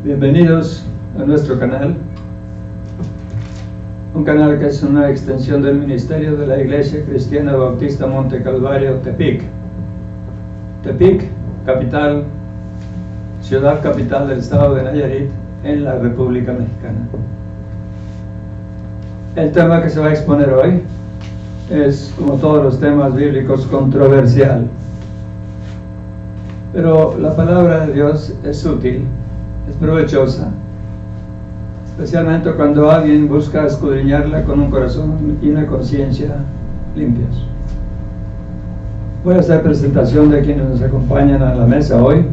Bienvenidos a nuestro canal, un canal que es una extensión del ministerio de la Iglesia Cristiana Bautista Monte Calvario, Tepic. Tepic, capital, ciudad capital del estado de Nayarit, en la República Mexicana. El tema que se va a exponer hoy es, como todos los temas bíblicos, controversial. Pero la palabra de Dios es útil, es provechosa, especialmente cuando alguien busca escudriñarla con un corazón y una conciencia limpios. Voy a hacer presentación de quienes nos acompañan a la mesa hoy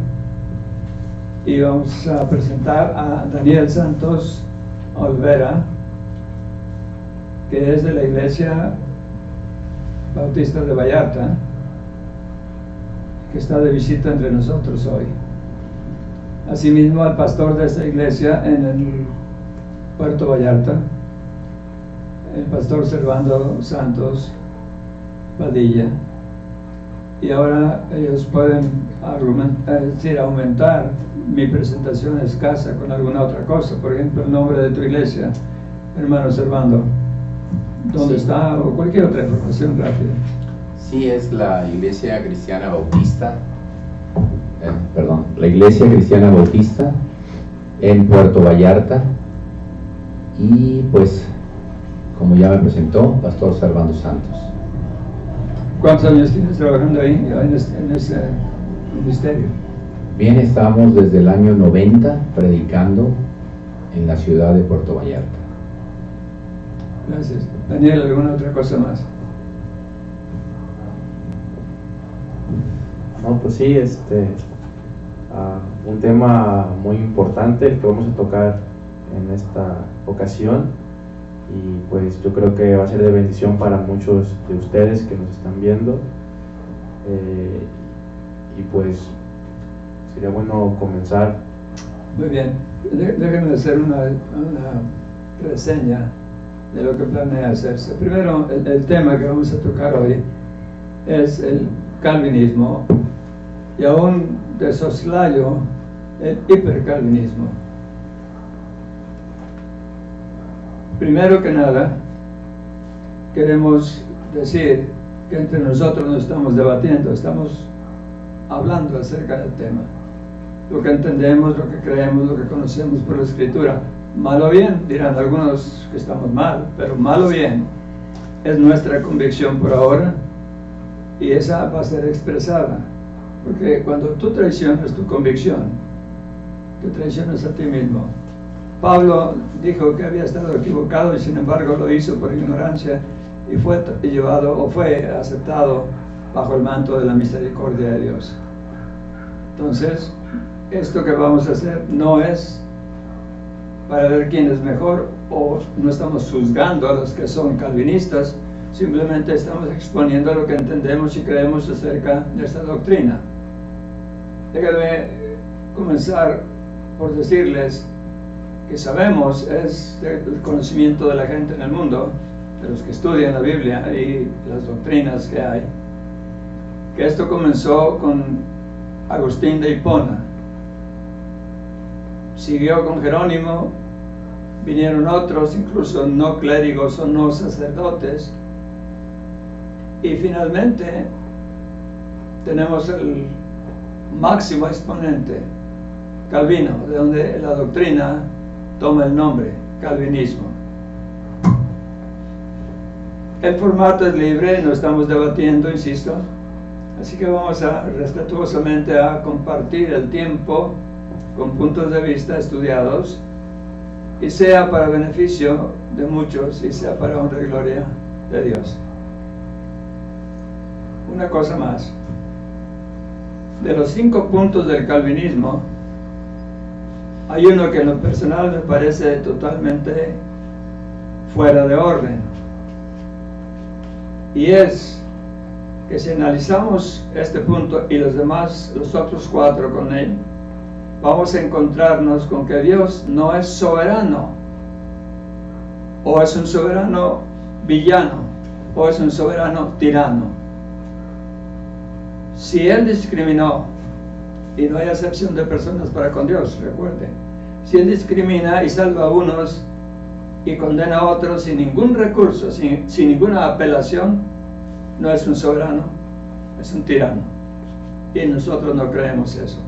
y vamos a presentar a Daniel Santos Olvera, que es de la Iglesia Bautista de Vallarta, que está de visita entre nosotros hoy. Asimismo, al pastor de esta iglesia en el Puerto Vallarta, el pastor Servando Santos Padilla. Y ahora ellos pueden aumentar mi presentación escasa con alguna otra cosa. Por ejemplo, el nombre de tu iglesia, hermano Servando, ¿dónde está? O cualquier otra información rápida. Sí, es la Iglesia Cristiana Bautista, la Iglesia Cristiana Bautista en Puerto Vallarta. Y pues, como ya me presentó, pastor Servando Santos. ¿Cuántos años tienes trabajando ahí, en ese ministerio? Bien, estamos desde el año 90 predicando en la ciudad de Puerto Vallarta. Gracias. Daniel, ¿alguna otra cosa más? No, pues sí, un tema muy importante el que vamos a tocar en esta ocasión, y pues yo creo que va a ser de bendición para muchos de ustedes que nos están viendo, y pues sería bueno comenzar. Muy bien, déjenme hacer una reseña de lo que planea hacerse. Primero, el tema que vamos a tocar hoy es el calvinismo, y aún de soslayo el hipercalvinismo. Primero que nada, queremos decir que entre nosotros no estamos debatiendo, estamos hablando acerca del tema. Lo que entendemos, lo que creemos, lo que conocemos por la Escritura. Mal o bien, dirán algunos que estamos mal, pero mal o bien es nuestra convicción por ahora, y esa va a ser expresada. Porque cuando tú traicionas tu convicción, te traicionas a ti mismo. Pablo dijo que había estado equivocado y sin embargo lo hizo por ignorancia, y fue llevado o fue aceptado bajo el manto de la misericordia de Dios. Entonces, esto que vamos a hacer no es para ver quién es mejor, o no estamos juzgando a los que son calvinistas, simplemente estamos exponiendo lo que entendemos y creemos acerca de esta doctrina. Déjenme comenzar por decirles que sabemos, es el conocimiento de la gente en el mundo, de los que estudian la Biblia y las doctrinas que hay, que esto comenzó con Agustín de Hipona, siguió con Jerónimo, vinieron otros, incluso no clérigos o no sacerdotes, y finalmente tenemos el máximo exponente, Calvino, de donde la doctrina toma el nombre, calvinismo. El formato es libre, no estamos debatiendo, insisto, así que vamos respetuosamente a compartir el tiempo con puntos de vista estudiados, y sea para beneficio de muchos y sea para honra y gloria de Dios. Una cosa más. De los 5 puntos del calvinismo, hay uno que en lo personal me parece totalmente fuera de orden, y es que si analizamos este punto y los otros 4 con él, vamos a encontrarnos con que Dios no es soberano, o es un soberano villano, o es un soberano tirano. Si Él discriminó, y no hay acepción de personas para con Dios, recuerden, Si Él discrimina y salva a unos y condena a otros sin ningún recurso, sin ninguna apelación, no es un soberano, es un tirano. Y nosotros no creemos eso.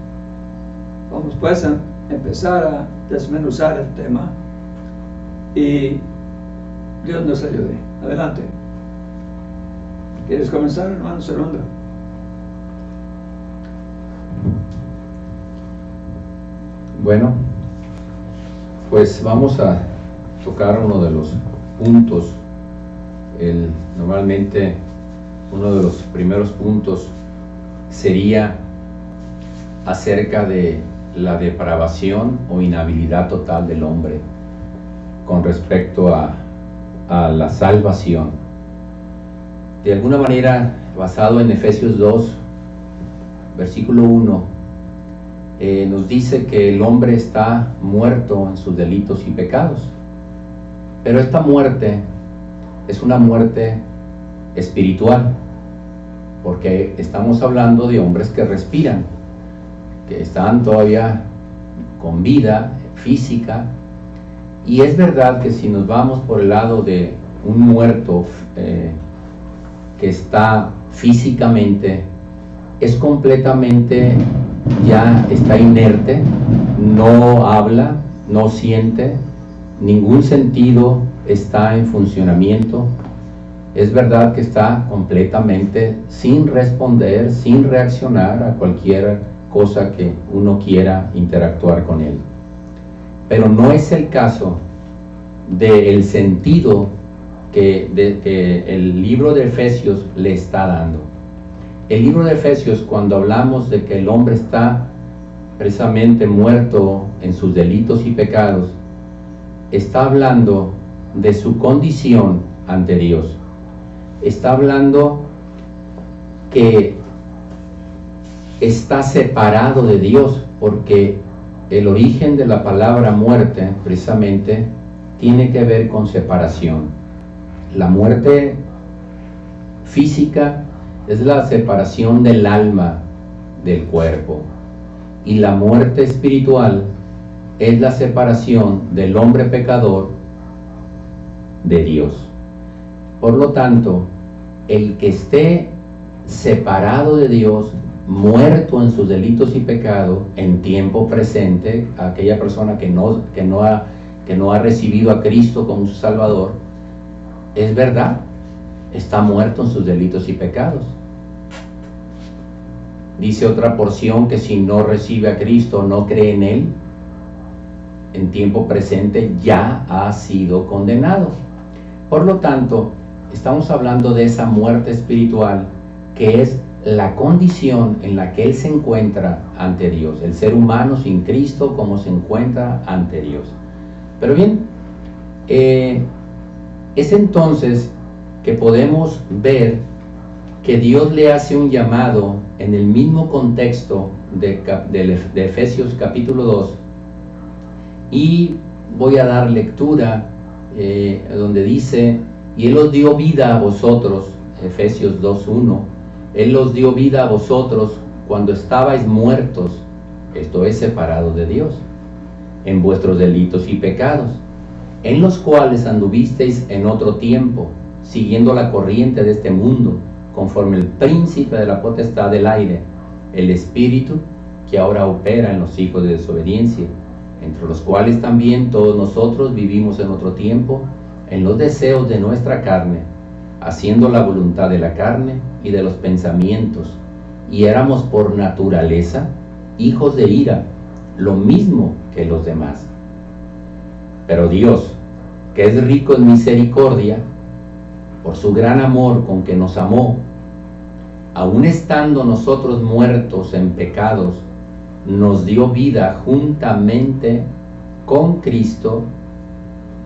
Vamos pues a empezar a desmenuzar el tema y Dios nos ayude. Adelante. ¿Quieres comenzar, hermano Segundo? Bueno, pues vamos a tocar uno de los puntos. Normalmente uno de los primeros puntos sería acerca de la depravación o inhabilidad total del hombre con respecto a la salvación. De alguna manera, basado en Efesios 2, versículo 1, nos dice que el hombre está muerto en sus delitos y pecados. Pero esta muerte es una muerte espiritual, porque estamos hablando de hombres que respiran, que están todavía con vida física. Y es verdad que si nos vamos por el lado de un muerto que está físicamente, es completamente, ya está inerte, no habla, no siente, ningún sentido está en funcionamiento. Es verdad que está completamente sin responder, sin reaccionar a cualquier cosa que uno quiera interactuar con él. Pero no es el caso del sentido que el libro de Efesios le está dando. El libro de Efesios, cuando hablamos de que el hombre está precisamente muerto en sus delitos y pecados, está hablando de su condición ante Dios. Está hablando que está separado de Dios, porque el origen de la palabra muerte precisamente tiene que ver con separación. La muerte física es la separación del alma del cuerpo, y la muerte espiritual es la separación del hombre pecador de Dios. Por lo tanto, el que esté separado de Dios, muerto en sus delitos y pecados, en tiempo presente, aquella persona que no ha recibido a Cristo como su Salvador, es verdad, está muerto en sus delitos y pecados. Dice otra porción que si no recibe a Cristo, no cree en Él, en tiempo presente ya ha sido condenado. Por lo tanto, estamos hablando de esa muerte espiritual, que es la condición en la que él se encuentra ante Dios, el ser humano sin Cristo, como se encuentra ante Dios. Pero bien, es entonces que podemos ver que Dios le hace un llamado en el mismo contexto de Efesios capítulo 2, y voy a dar lectura donde dice: y Él os dio vida a vosotros, Efesios 2:1, Él os dio vida a vosotros cuando estabais muertos, esto es, separados de Dios, en vuestros delitos y pecados, en los cuales anduvisteis en otro tiempo, siguiendo la corriente de este mundo, conforme el príncipe de la potestad del aire, el espíritu que ahora opera en los hijos de desobediencia, entre los cuales también todos nosotros vivimos en otro tiempo, en los deseos de nuestra carne, haciendo la voluntad de la carne y de los pensamientos, y éramos por naturaleza hijos de ira, lo mismo que los demás. Pero Dios, que es rico en misericordia, por su gran amor con que nos amó, aun estando nosotros muertos en pecados, nos dio vida juntamente con Cristo.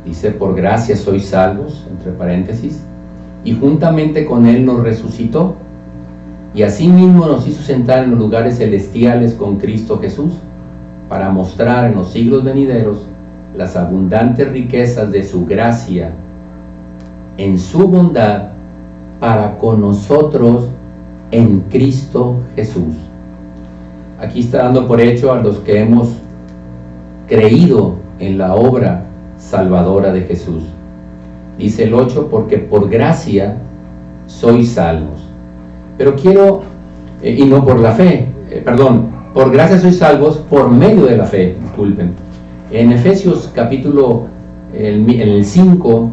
Dice: por gracia sois salvos, entre paréntesis, y juntamente con Él nos resucitó, y asimismo nos hizo sentar en los lugares celestiales con Cristo Jesús, para mostrar en los siglos venideros las abundantes riquezas de su gracia en su bondad para con nosotros en Cristo Jesús. Aquí está dando por hecho a los que hemos creído en la obra salvadora de Jesús. Dice el 8, porque por gracia sois salvos. Pero quiero, y no por la fe, por gracia sois salvos por medio de la fe, disculpen. En Efesios capítulo, en el 5,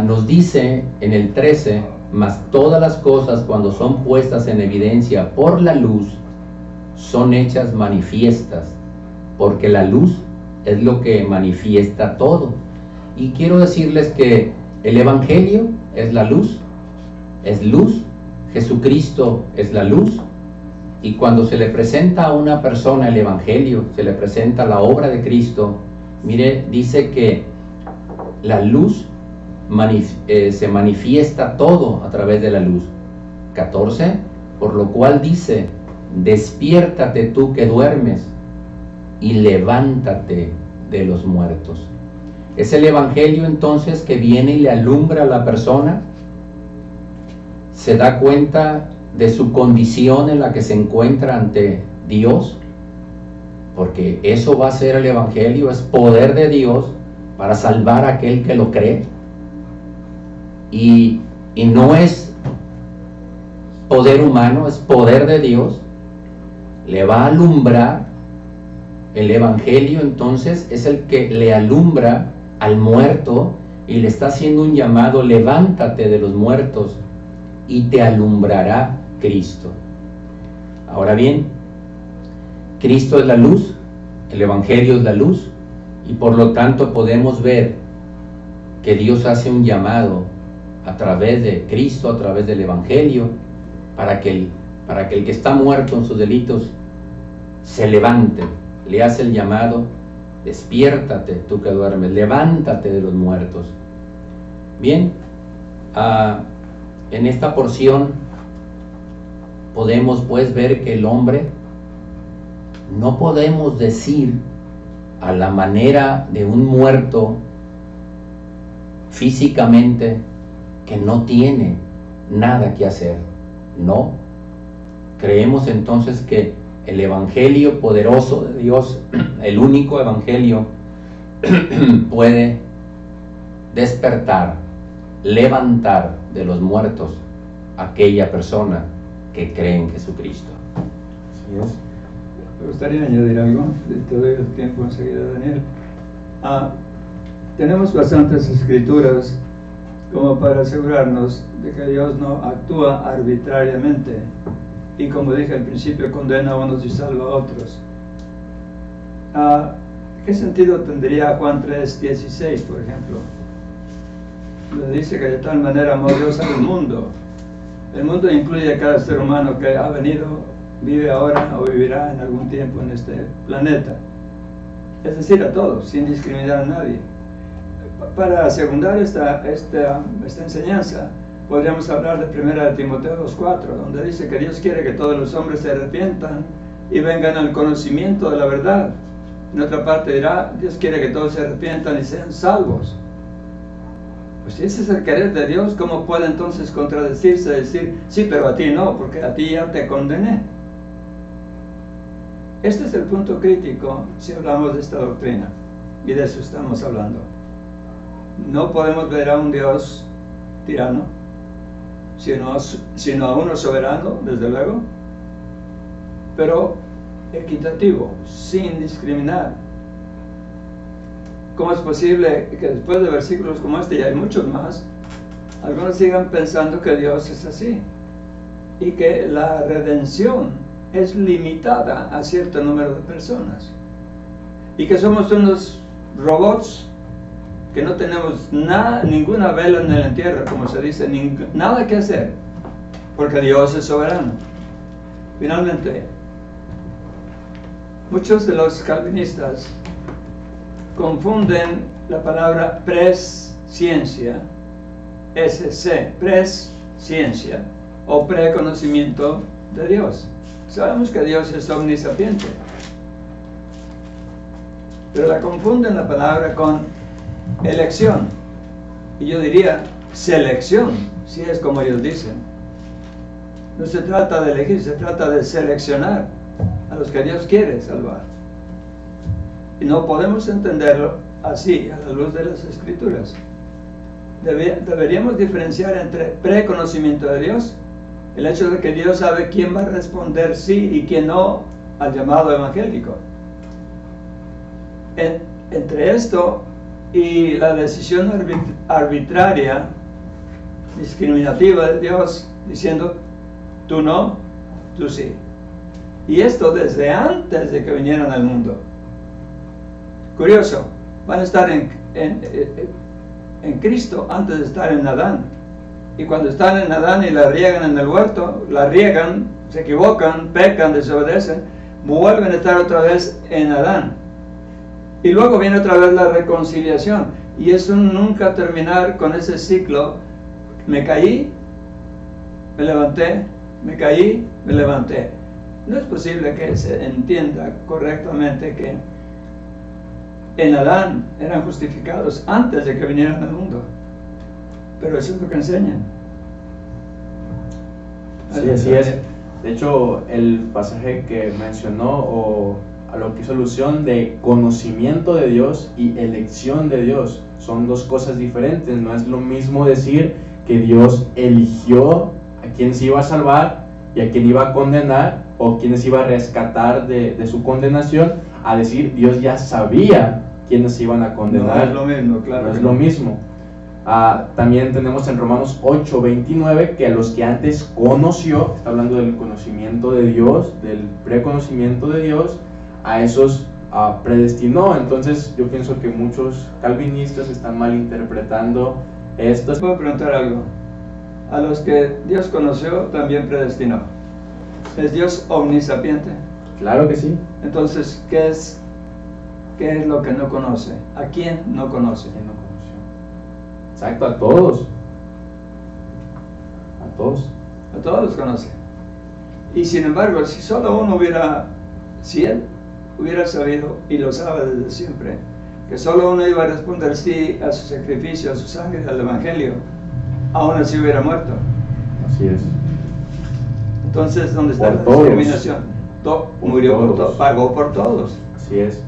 nos dice en el 13, mas todas las cosas cuando son puestas en evidencia por la luz, son hechas manifiestas, porque la luz es lo que manifiesta todo. Y quiero decirles que el Evangelio es la luz, Jesucristo es la luz, y cuando se le presenta a una persona el Evangelio, se le presenta la obra de Cristo, mire, dice que la luz se manifiesta todo a través de la luz. 14, por lo cual dice, despiértate tú que duermes y levántate de los muertos. Es el Evangelio entonces que viene y le alumbra a la persona, se da cuenta de su condición en la que se encuentra ante Dios, porque eso va a ser el Evangelio, es poder de Dios para salvar a aquel que lo cree, y no es poder humano, es poder de Dios. Le va a alumbrar. El Evangelio entonces es el que le alumbra al muerto y le está haciendo un llamado: levántate de los muertos y te alumbrará Cristo. Ahora bien, Cristo es la luz, el Evangelio es la luz, y por lo tanto podemos ver que Dios hace un llamado a través de Cristo, a través del Evangelio, para que el que está muerto en sus delitos se levante. Le hace el llamado: despiértate tú que duermes, levántate de los muertos. Bien, en esta porción podemos pues ver que el hombre, no podemos decir a la manera de un muerto físicamente que no tiene nada que hacer. No, creemos entonces que el Evangelio poderoso de Dios, el único Evangelio, puede despertar, levantar de los muertos a aquella persona que cree en Jesucristo. Así es. Me gustaría añadir algo, te doy el tiempo enseguida, Daniel. Tenemos bastantes escrituras como para asegurarnos de que Dios no actúa arbitrariamente y, como dije al principio, condena a unos y salva a otros. ¿Qué sentido tendría Juan 3:16, por ejemplo? Le dice que de tal manera amó Dios al mundo. El mundo incluye a cada ser humano que ha venido, vive ahora o vivirá en algún tiempo en este planeta. Es decir, a todos, sin discriminar a nadie. Para secundar esta enseñanza, podríamos hablar de 1 Timoteo 2:4, donde dice que Dios quiere que todos los hombres se arrepientan y vengan al conocimiento de la verdad. En otra parte dirá, Dios quiere que todos se arrepientan y sean salvos. Pues si ese es el querer de Dios, ¿cómo puede entonces contradecirse y decir, sí, pero a ti no, porque a ti ya te condené? Este es el punto crítico si hablamos de esta doctrina, y de eso estamos hablando. No podemos ver a un Dios tirano, sino a uno soberano, desde luego, pero equitativo, sin discriminar. ¿Cómo es posible que después de versículos como este, y hay muchos más, algunos sigan pensando que Dios es así y que la redención es limitada a cierto número de personas y que somos unos robots que no tenemos ninguna vela en el entierro, como se dice, nada que hacer, porque Dios es soberano? Finalmente, muchos de los calvinistas confunden la palabra presciencia, SC, presciencia, o preconocimiento de Dios. Sabemos que Dios es omnisapiente, pero la confunden la palabra con elección, y yo diría selección, si es como ellos dicen. No se trata de elegir, se trata de seleccionar a los que Dios quiere salvar. Y no podemos entenderlo así, a la luz de las Escrituras. Deberíamos diferenciar entre preconocimiento de Dios, el hecho de que Dios sabe quién va a responder sí y quién no al llamado evangélico. Entre esto y la decisión arbitraria, discriminativa de Dios, diciendo, tú no, tú sí. Y esto desde antes de que vinieran al mundo. Curioso, van a estar en Cristo antes de estar en Adán. Y cuando están en Adán y la riegan en el huerto, la riegan, se equivocan, pecan, desobedecen, vuelven a estar otra vez en Adán. Y luego viene otra vez la reconciliación. Y es un nunca terminar con ese ciclo. Me caí, me levanté, me caí, me levanté. No es posible que se entienda correctamente que en Adán eran justificados antes de que vinieran al mundo. Pero eso es lo que enseñan. Sí, así es. De hecho, el pasaje que mencionó, o a lo que hizo alusión de conocimiento de Dios y elección de Dios, son dos cosas diferentes. No es lo mismo decir que Dios eligió a quien se iba a salvar y a quien iba a condenar, o quienes iba a rescatar de su condenación, a decir Dios ya sabía quiénes se iban a condenar. No es lo mismo, claro. No es lo mismo. También tenemos en Romanos 8:29 que a los que antes conoció, está hablando del conocimiento de Dios, del preconocimiento de Dios, a esos predestinó. Entonces yo pienso que muchos calvinistas están malinterpretando esto. ¿Puedo preguntar algo? A los que Dios conoció también predestinó. ¿Es Dios omnisapiente? Claro que sí. Entonces, ¿qué es lo que no conoce? ¿A quién no conoce? ¿Quién no conoció? Exacto, a todos. A todos. A todos los conoce. Y sin embargo, si solo uno si él hubiera sabido, y lo sabe desde siempre, que solo uno iba a responder sí a su sacrificio, a su sangre, al Evangelio, aún así hubiera muerto. Así es. Entonces, ¿dónde está la todos. discriminación? Murió por todos, pagó por todos. Así es.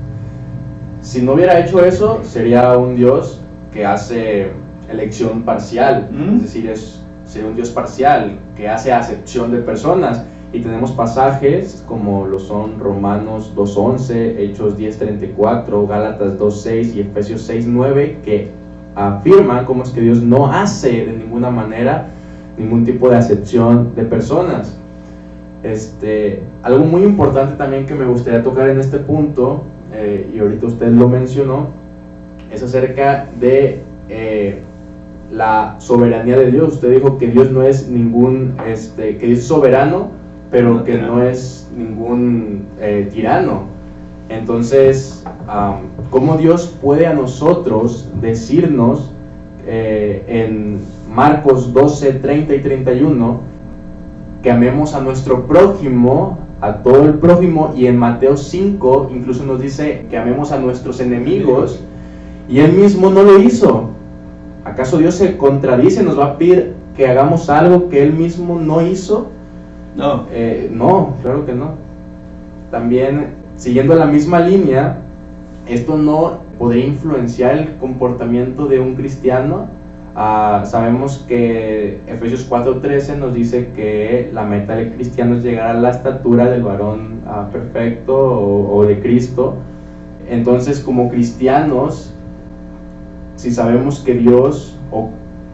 Si no hubiera hecho eso, sería un Dios que hace elección parcial, es decir, sería un Dios parcial, que hace acepción de personas. Y tenemos pasajes como lo son Romanos 2:11, Hechos 10:34, Gálatas 2:6 y Efesios 6:9, que afirman cómo es que Dios no hace de ninguna manera ningún tipo de acepción de personas. Algo muy importante también que me gustaría tocar en este punto, y ahorita usted lo mencionó, es acerca de la soberanía de Dios. Usted dijo que Dios no es que Dios es soberano, pero que no es ningún tirano. Entonces, ¿cómo Dios puede a nosotros decirnos en Marcos 12:30 y 31 que amemos a nuestro prójimo, a todo el prójimo? Y en Mateo 5 incluso nos dice que amemos a nuestros enemigos, y Él mismo no lo hizo. ¿Acaso Dios se contradice? ¿Nos va a pedir que hagamos algo que Él mismo no hizo? No. No, claro que no. También, siguiendo la misma línea, esto no podría influenciar el comportamiento de un cristiano. Sabemos que Efesios 4:13 nos dice que la meta del cristiano es llegar a la estatura del varón perfecto o de Cristo. Entonces, como cristianos, si sabemos que Dios, o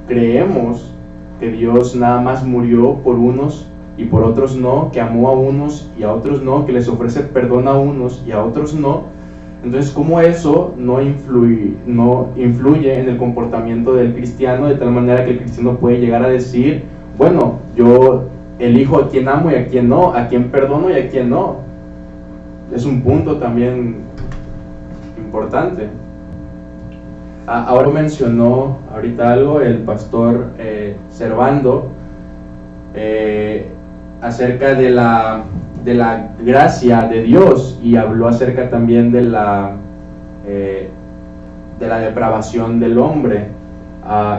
creemos que Dios nada más murió por unos y por otros no, que amó a unos y a otros no, que les ofrece perdón a unos y a otros no, entonces ¿cómo eso no influye en el comportamiento del cristiano, de tal manera que el cristiano puede llegar a decir, bueno, yo elijo a quien amo y a quien no, a quien perdono y a quien no? Es un punto también importante. Ahora mencionó ahorita algo el pastor Servando acerca de la gracia de Dios, y habló acerca también de la depravación del hombre,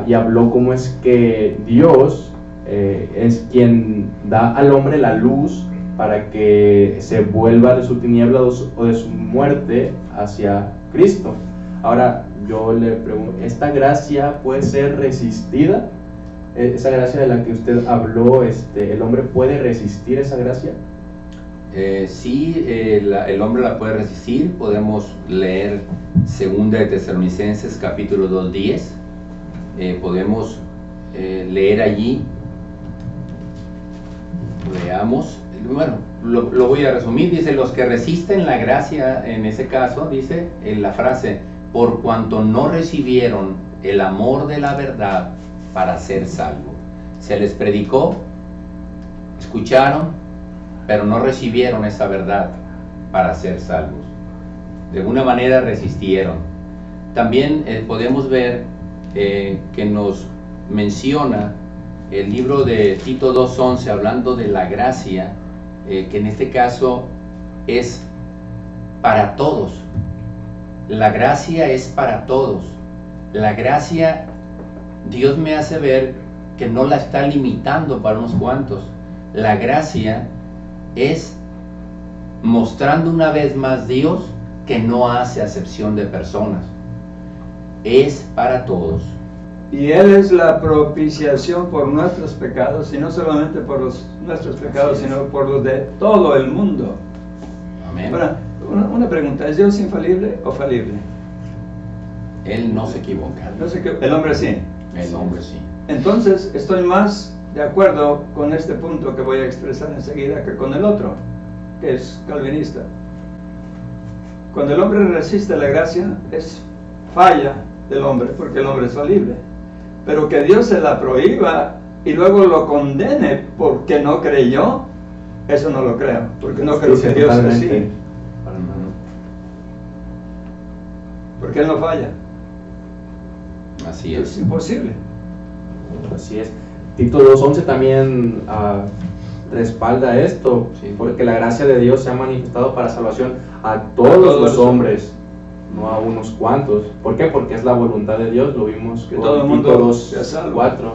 y habló cómo es que Dios es quien da al hombre la luz para que se vuelva de su tiniebla o de su muerte hacia Cristo. Ahora, yo le pregunto, ¿esta gracia puede ser resistida? Esa gracia de la que usted habló, ¿el hombre puede resistir esa gracia? Sí, el hombre la puede resistir. Podemos leer 2 de Tesalonicenses capítulo 2:10. Podemos leer allí. Veamos. Bueno, lo voy a resumir. Dice, los que resisten la gracia, en ese caso, dice en la frase, por cuanto no recibieron el amor de la verdad para ser salvo. Se les predicó, escucharon, pero no recibieron esa verdad para ser salvos. De alguna manera resistieron. También podemos ver que nos menciona el libro de Tito 2:11, hablando de la gracia, que en este caso es para todos. La gracia es para todos. La gracia, Dios me hace ver que no la está limitando para unos cuantos. La gracia es mostrando una vez más Dios que no hace acepción de personas. Es para todos. Y Él es la propiciación por nuestros pecados, y no solamente por nuestros pecados, sino por los de todo el mundo. Amén. Ahora, una pregunta, ¿es Dios infalible o falible? Él no se equivoca. No sé qué, el hombre sí. El hombre sí. Entonces, estoy más de acuerdo con este punto que voy a expresar enseguida que con el otro, que es calvinista. Cuando el hombre resiste la gracia, es falla del hombre, porque el hombre es falible. Pero que Dios se la prohíba y luego lo condene porque no creyó, eso no lo creo, porque no creo que Dios sea así. Porque Él no falla. Así Es es. imposible. Así es. Tito 2:11 también respalda esto, Sí. porque la gracia de Dios se ha manifestado para salvación a todos los hombres, no a unos cuantos. ¿Por qué? Porque es la voluntad de Dios, lo vimos Que con todo el Tito mundo 2, sea salvo. 4,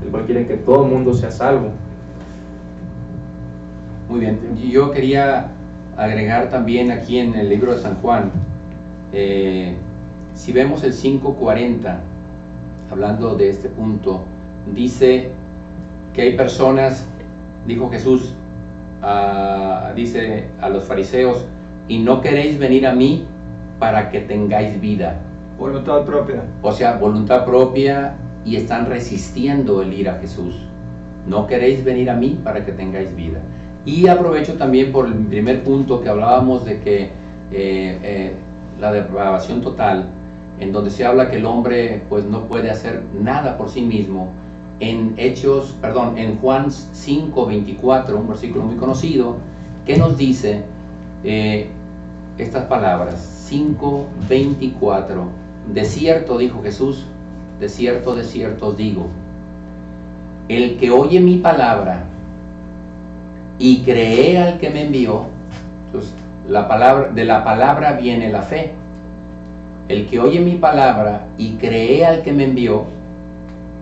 el cual quiere que todo el mundo sea salvo. Muy bien. Y yo quería agregar también aquí en el libro de San Juan, si vemos el 5:40, hablando de este punto, dice que hay personas, dijo Jesús, dice a los fariseos, y no queréis venir a mí para que tengáis vida. Voluntad propia. O sea, voluntad propia, y están resistiendo el ir a Jesús. No queréis venir a mí para que tengáis vida. Y aprovecho también por el primer punto que hablábamos de que la depravación total, en donde se habla que el hombre pues no puede hacer nada por sí mismo. En Juan 5:24, un versículo muy conocido, que nos dice estas palabras, 5:24, de cierto, dijo Jesús, de cierto os digo, el que oye mi palabra y cree al que me envió, entonces, de la palabra viene la fe. El que oye mi palabra y cree al que me envió,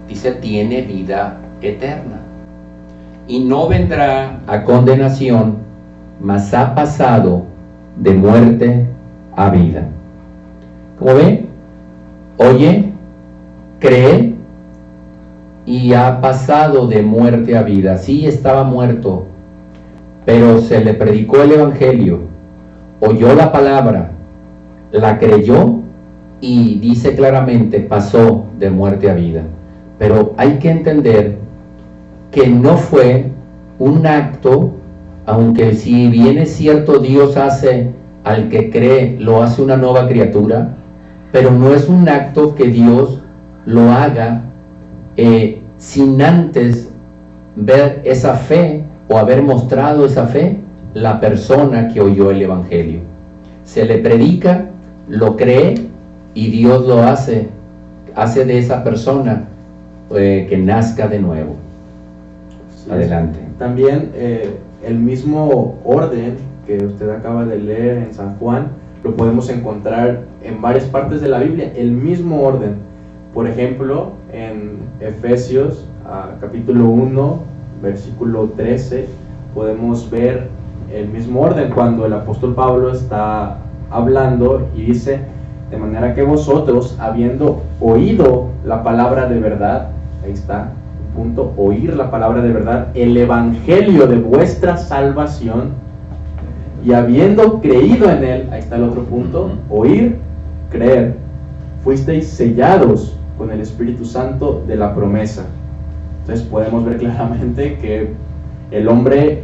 dice, tiene vida eterna. Y no vendrá a condenación, mas ha pasado de muerte a vida. Como ven, oye, cree y ha pasado de muerte a vida. Sí, estaba muerto, pero se le predicó el evangelio, oyó la palabra, la creyó y dice claramente, pasó de muerte a vida. Pero hay que entender que no fue un acto, aunque si bien es cierto Dios hace al que cree, lo hace una nueva criatura, pero no es un acto que Dios lo haga sin antes ver esa fe o haber mostrado esa fe la persona que oyó el evangelio. Se le predica, lo cree y Dios lo hace de esa persona que nazca de nuevo. Sí. Adelante. También el mismo orden que usted acaba de leer en San Juan lo podemos encontrar en varias partes de la Biblia, el mismo orden. Por ejemplo, en Efesios capítulo 1, versículo 13, podemos ver el mismo orden cuando el apóstol Pablo está hablando y dice: de manera que vosotros, habiendo oído la palabra de verdad, ahí está, punto, oír la palabra de verdad, el evangelio de vuestra salvación, y habiendo creído en él, ahí está el otro punto, oír, creer, fuisteis sellados con el Espíritu Santo de la promesa. Entonces podemos ver claramente que el hombre,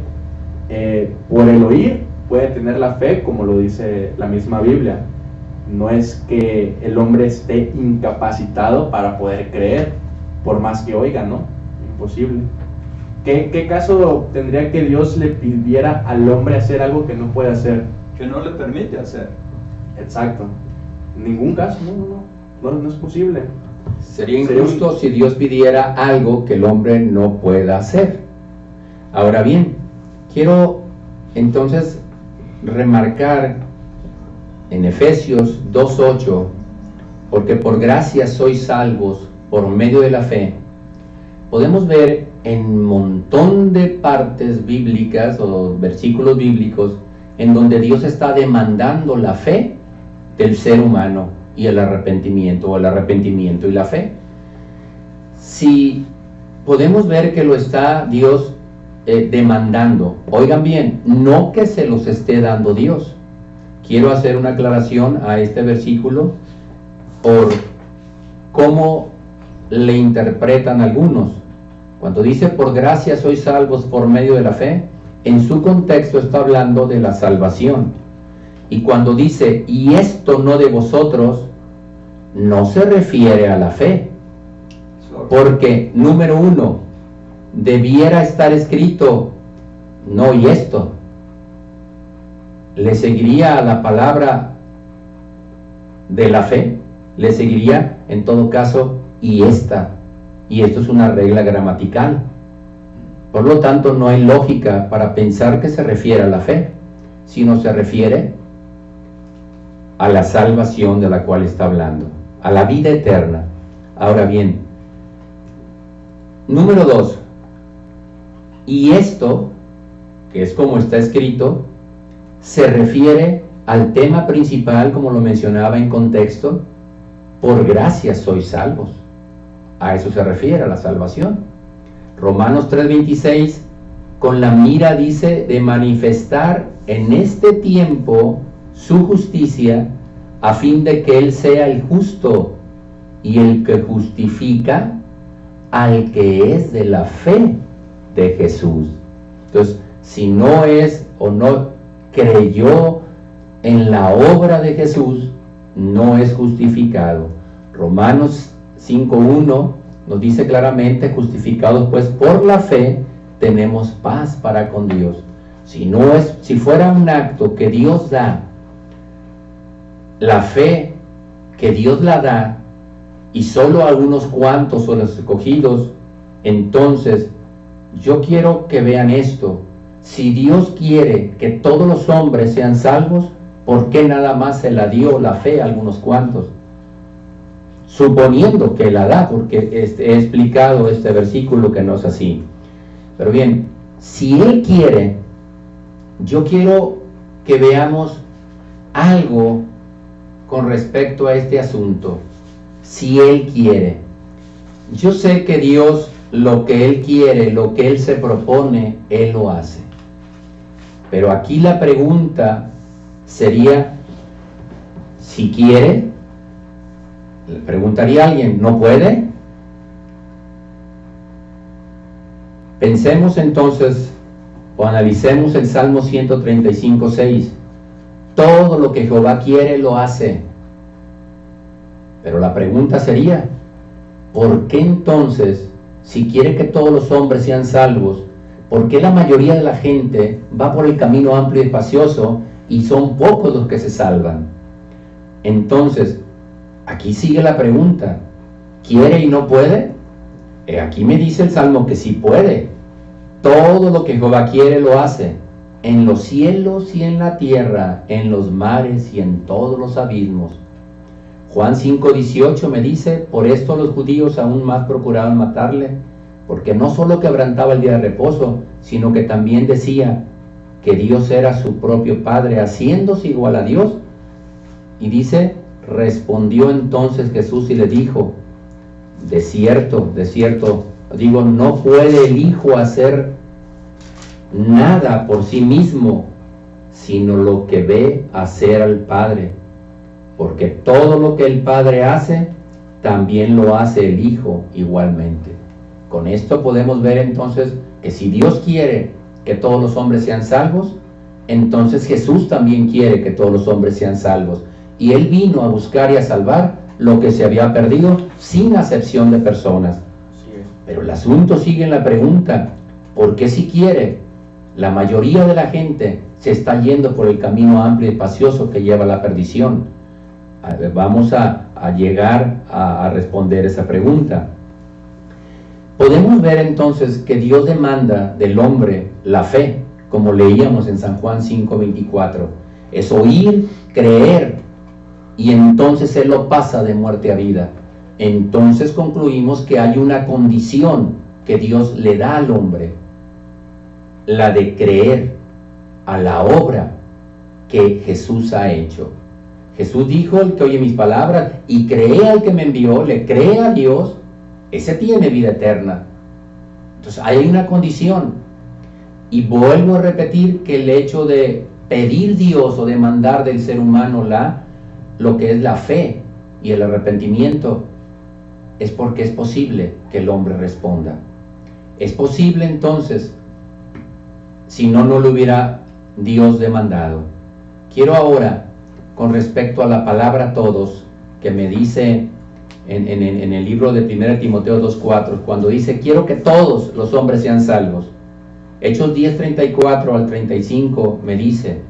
por el oír, puede tener la fe, como lo dice la misma Biblia. No es que el hombre esté incapacitado para poder creer, por más que oiga, ¿no? Imposible. ¿Qué caso tendría que Dios le pidiera al hombre hacer algo que no puede hacer? Que no le permite hacer. Exacto. Ningún caso, no es posible. Sería injusto si Dios pidiera algo que el hombre no pueda hacer. Ahora bien, quiero entonces remarcar en Efesios 2:8, porque por gracia sois salvos por medio de la fe. Podemos ver en un montón de partes bíblicas o versículos bíblicos en donde Dios está demandando la fe del ser humano y el arrepentimiento, o el arrepentimiento y la fe. Si podemos ver que lo está Dios demandando, oigan bien, no que se los esté dando Dios. Quiero hacer una aclaración a este versículo por cómo le interpretan algunos. Cuando dice por gracia sois salvos por medio de la fe, en su contexto está hablando de la salvación. Y cuando dice y esto no de vosotros, no se refiere a la fe, porque número uno, debiera estar escrito no y esto, le seguiría a la palabra de la fe, le seguiría en todo caso y esta, y esto es una regla gramatical. Por lo tanto, no hay lógica para pensar que se refiere a la fe, sino se refiere a la salvación de la cual está hablando, a la vida eterna. Ahora bien, número 2, y esto, que es como está escrito, se refiere al tema principal, como lo mencionaba en contexto, por gracia sois salvos. A eso se refiere, a la salvación. Romanos 3:26, con la mira, dice, de manifestar en este tiempo su justicia, a fin de que Él sea el justo y el que justifica al que es de la fe de Jesús. Entonces, si no es o no creyó en la obra de Jesús, no es justificado. Romanos 5:1 nos dice claramente, justificados pues por la fe, tenemos paz para con Dios. Si fuera un acto que Dios da, la fe que Dios la da, y solo a unos cuantos son los escogidos, entonces yo quiero que vean esto. Si Dios quiere que todos los hombres sean salvos, ¿por qué nada más se la dio la fe a algunos cuantos? Suponiendo que la da, porque he explicado este versículo que no es así. Pero bien, si Él quiere, yo quiero que veamos algo con respecto a este asunto. Si Él quiere, yo sé que Dios, lo que Él quiere, lo que Él se propone, Él lo hace. Pero aquí la pregunta sería, si quiere, le preguntaría a alguien, ¿no puede? Pensemos entonces, o analicemos el Salmo 135:6. Todo lo que Jehová quiere, lo hace. Pero la pregunta sería, ¿por qué entonces, si quiere que todos los hombres sean salvos, por qué la mayoría de la gente va por el camino amplio y espacioso y son pocos los que se salvan? Entonces, aquí sigue la pregunta, ¿quiere y no puede? Aquí me dice el Salmo que sí puede. Todo lo que Jehová quiere lo hace, en los cielos y en la tierra, en los mares y en todos los abismos. Juan 5:18 me dice, por esto los judíos aún más procuraban matarle, porque no solo quebrantaba el día de reposo, sino que también decía que Dios era su propio Padre, haciéndose igual a Dios. Y dice, respondió entonces Jesús y le dijo, de cierto, digo, no puede el Hijo hacer nada por sí mismo, sino lo que ve hacer al Padre, porque todo lo que el Padre hace, también lo hace el Hijo igualmente. Con esto podemos ver entonces que si Dios quiere que todos los hombres sean salvos, entonces Jesús también quiere que todos los hombres sean salvos. Y Él vino a buscar y a salvar lo que se había perdido, sin acepción de personas. Pero el asunto sigue en la pregunta, ¿por qué si quiere? La mayoría de la gente se está yendo por el camino amplio y espacioso que lleva a la perdición. Vamos a llegar a responder esa pregunta. Podemos ver entonces que Dios demanda del hombre la fe, como leíamos en San Juan 5:24. Es oír, creer, y entonces Él lo pasa de muerte a vida. Entonces concluimos que hay una condición que Dios le da al hombre, la de creer a la obra que Jesús ha hecho. Jesús dijo, el que oye mis palabras y cree al que me envió, le cree a Dios, ese tiene vida eterna. Entonces hay una condición. Y vuelvo a repetir que el hecho de pedir Dios o demandar del ser humano lo que es la fe y el arrepentimiento, es porque es posible que el hombre responda. Es posible entonces, si no lo hubiera Dios demandado. Quiero ahora, con respecto a la palabra todos, que me dice en el libro de 1 Timoteo 2:4, cuando dice, quiero que todos los hombres sean salvos. Hechos 10:34 al 35 me dice,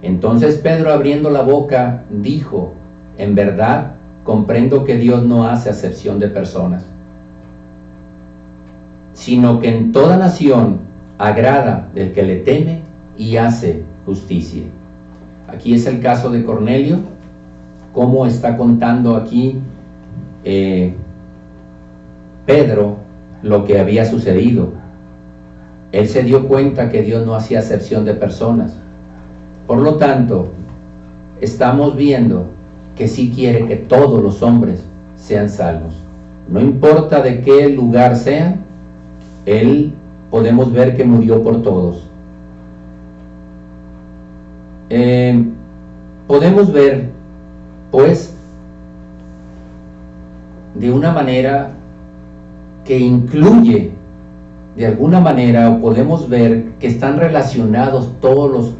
entonces Pedro, abriendo la boca, dijo, en verdad comprendo que Dios no hace acepción de personas, sino que en toda nación agrada del que le teme y hace justicia. Aquí es el caso de Cornelio, como está contando aquí Pedro lo que había sucedido. Él se dio cuenta que Dios no hacía acepción de personas. Por lo tanto, estamos viendo que sí quiere que todos los hombres sean salvos. No importa de qué lugar sean, Él podemos ver que murió por todos. Podemos ver, pues, de una manera que incluye, de alguna manera, o podemos ver que están relacionados todos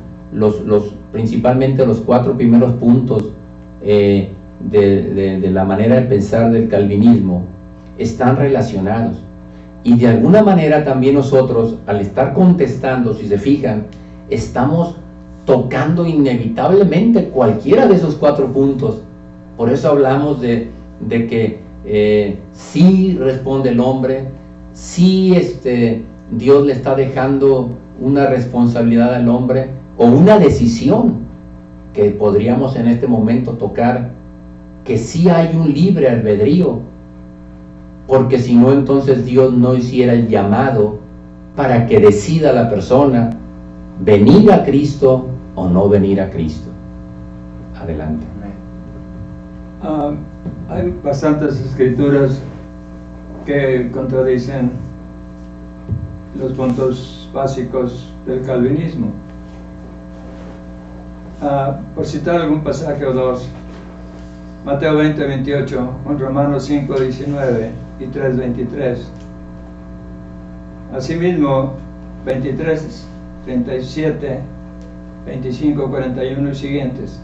principalmente los 4 primeros puntos de la manera de pensar del calvinismo, están relacionados. Y de alguna manera también nosotros, al estar contestando, si se fijan, estamos tocando inevitablemente cualquiera de esos 4 puntos. Por eso hablamos de que sí responde el hombre, sí Dios le está dejando una responsabilidad al hombre, o una decisión que podríamos en este momento tocar, que sí hay un libre albedrío, porque si no, entonces Dios no hiciera el llamado para que decida la persona venir a Cristo o no venir a Cristo. Adelante. Hay bastantes escrituras que contradicen los puntos básicos del calvinismo. Por citar algún pasaje o dos, Mateo 20:28, Romanos 5:19 y 3:23. Asimismo, 23, 37, 25, 41 y siguientes.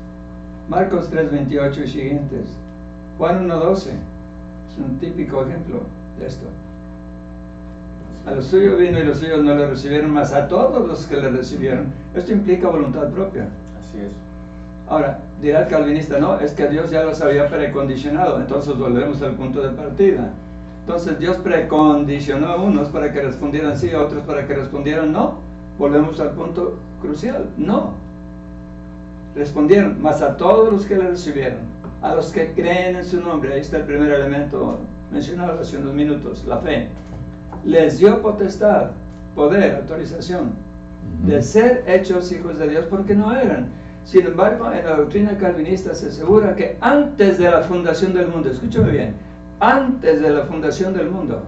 Marcos 3:28 y siguientes. Juan 1:12 es un típico ejemplo de esto. A los suyos vino y los suyos no le recibieron, mas a todos los que le recibieron. Esto implica voluntad propia. Así es. Ahora, dirá el calvinista, no, es que Dios ya los había precondicionado. Entonces volvemos al punto de partida. Entonces Dios precondicionó a unos para que respondieran sí, a otros para que respondieran no. Volvemos al punto crucial, no. Respondieron, mas a todos los que le recibieron, a los que creen en su nombre. Ahí está el primer elemento mencionado hace unos minutos, la fe. Les dio potestad, poder, autorización de ser hechos hijos de Dios, porque no eran. Sin embargo, en la doctrina calvinista se asegura que antes de la fundación del mundo, escúchame bien, antes de la fundación del mundo,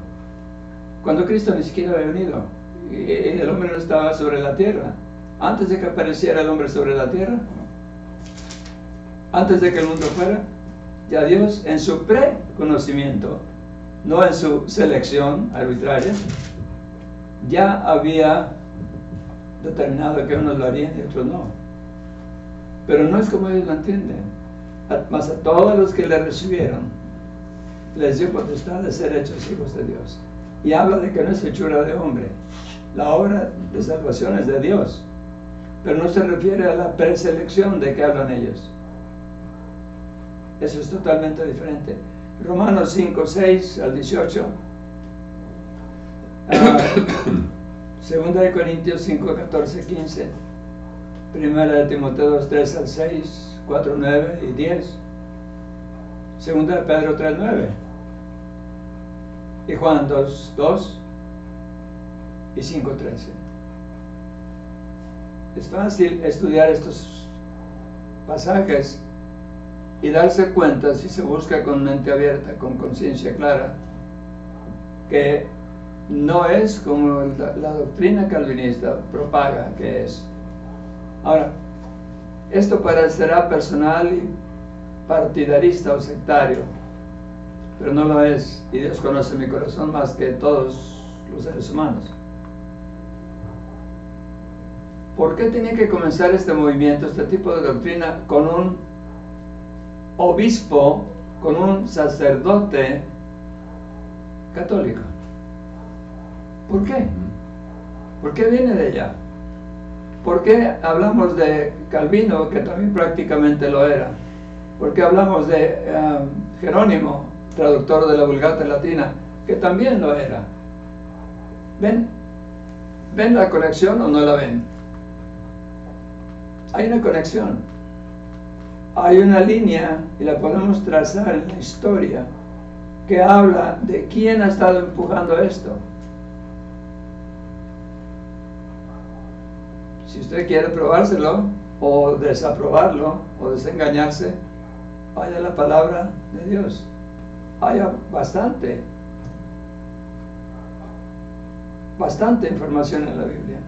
cuando Cristo ni siquiera había venido, y el hombre no estaba sobre la tierra, antes de que apareciera el hombre sobre la tierra, antes de que el mundo fuera, ya Dios en su preconocimiento, no en su selección arbitraria, ya había determinado que unos lo harían y otros no. Pero no es como ellos lo entienden. Mas a todos los que le recibieron, les dio potestad de ser hechos hijos de Dios. Y habla de que no es hechura de hombre. La obra de salvación es de Dios. Pero no se refiere a la preselección de que hablan ellos. Eso es totalmente diferente. Romanos 5, 6 al 18. Segunda de Corintios 5, 14, 15. Primera de Timoteo 2, 3 al 6, 4, 9 y 10. Segunda de Pedro 3, 9. Y Juan 2, 2 y 5, 13. Es fácil estudiar estos pasajes y darse cuenta, si se busca con mente abierta, con conciencia clara, que no es como la doctrina calvinista propaga que es. Ahora, esto parecerá personal y partidarista o sectario, pero no lo es, y Dios conoce mi corazón más que todos los seres humanos. ¿Por qué tenía que comenzar este movimiento, este tipo de doctrina, con un obispo, con un sacerdote católico? ¿Por qué? ¿Por qué viene de allá? ¿Por qué hablamos de Calvino, que también prácticamente lo era? ¿Por qué hablamos de Jerónimo, traductor de la Vulgata Latina, que también lo era? ¿Ven? ¿Ven la conexión o no la ven? Hay una conexión. Hay una línea, y la podemos trazar en la historia, que habla de quién ha estado empujando esto. Si usted quiere probárselo, o desaprobarlo, o desengañarse, vaya a la palabra de Dios. Hay bastante información en la Biblia.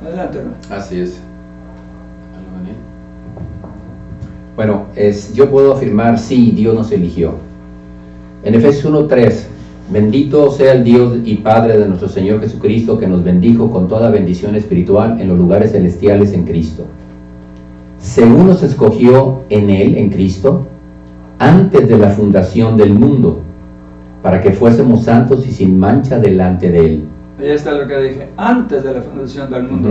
Adelante, hermano. Así es. Bueno, yo puedo afirmar, sí, Dios nos eligió. En Efesios 1:3, bendito sea el Dios y Padre de nuestro Señor Jesucristo, que nos bendijo con toda bendición espiritual en los lugares celestiales en Cristo. Según nos escogió en Él, en Cristo, antes de la fundación del mundo, para que fuésemos santos y sin mancha delante de Él. Ahí está lo que dije, antes de la fundación del mundo.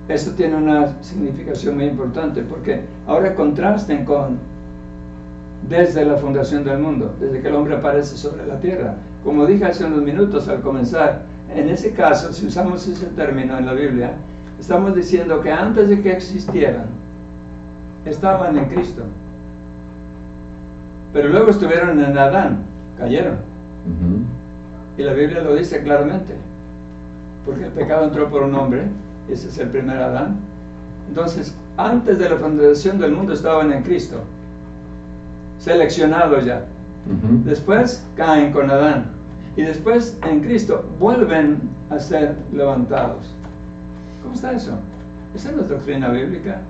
Esto tiene una significación muy importante, porque ahora contrasten con desde la fundación del mundo, desde que el hombre aparece sobre la tierra. Como dije hace unos minutos al comenzar, en ese caso, si usamos ese término en la Biblia, estamos diciendo que antes de que existieran, estaban en Cristo. Pero luego estuvieron en Adán, cayeron. Y la Biblia lo dice claramente, porque el pecado entró por un hombre, ese es el primer Adán. Entonces, antes de la fundación del mundo estaban en Cristo, seleccionados ya. Después caen con Adán, y después en Cristo vuelven a ser levantados. ¿Cómo está eso? Esa no es doctrina bíblica.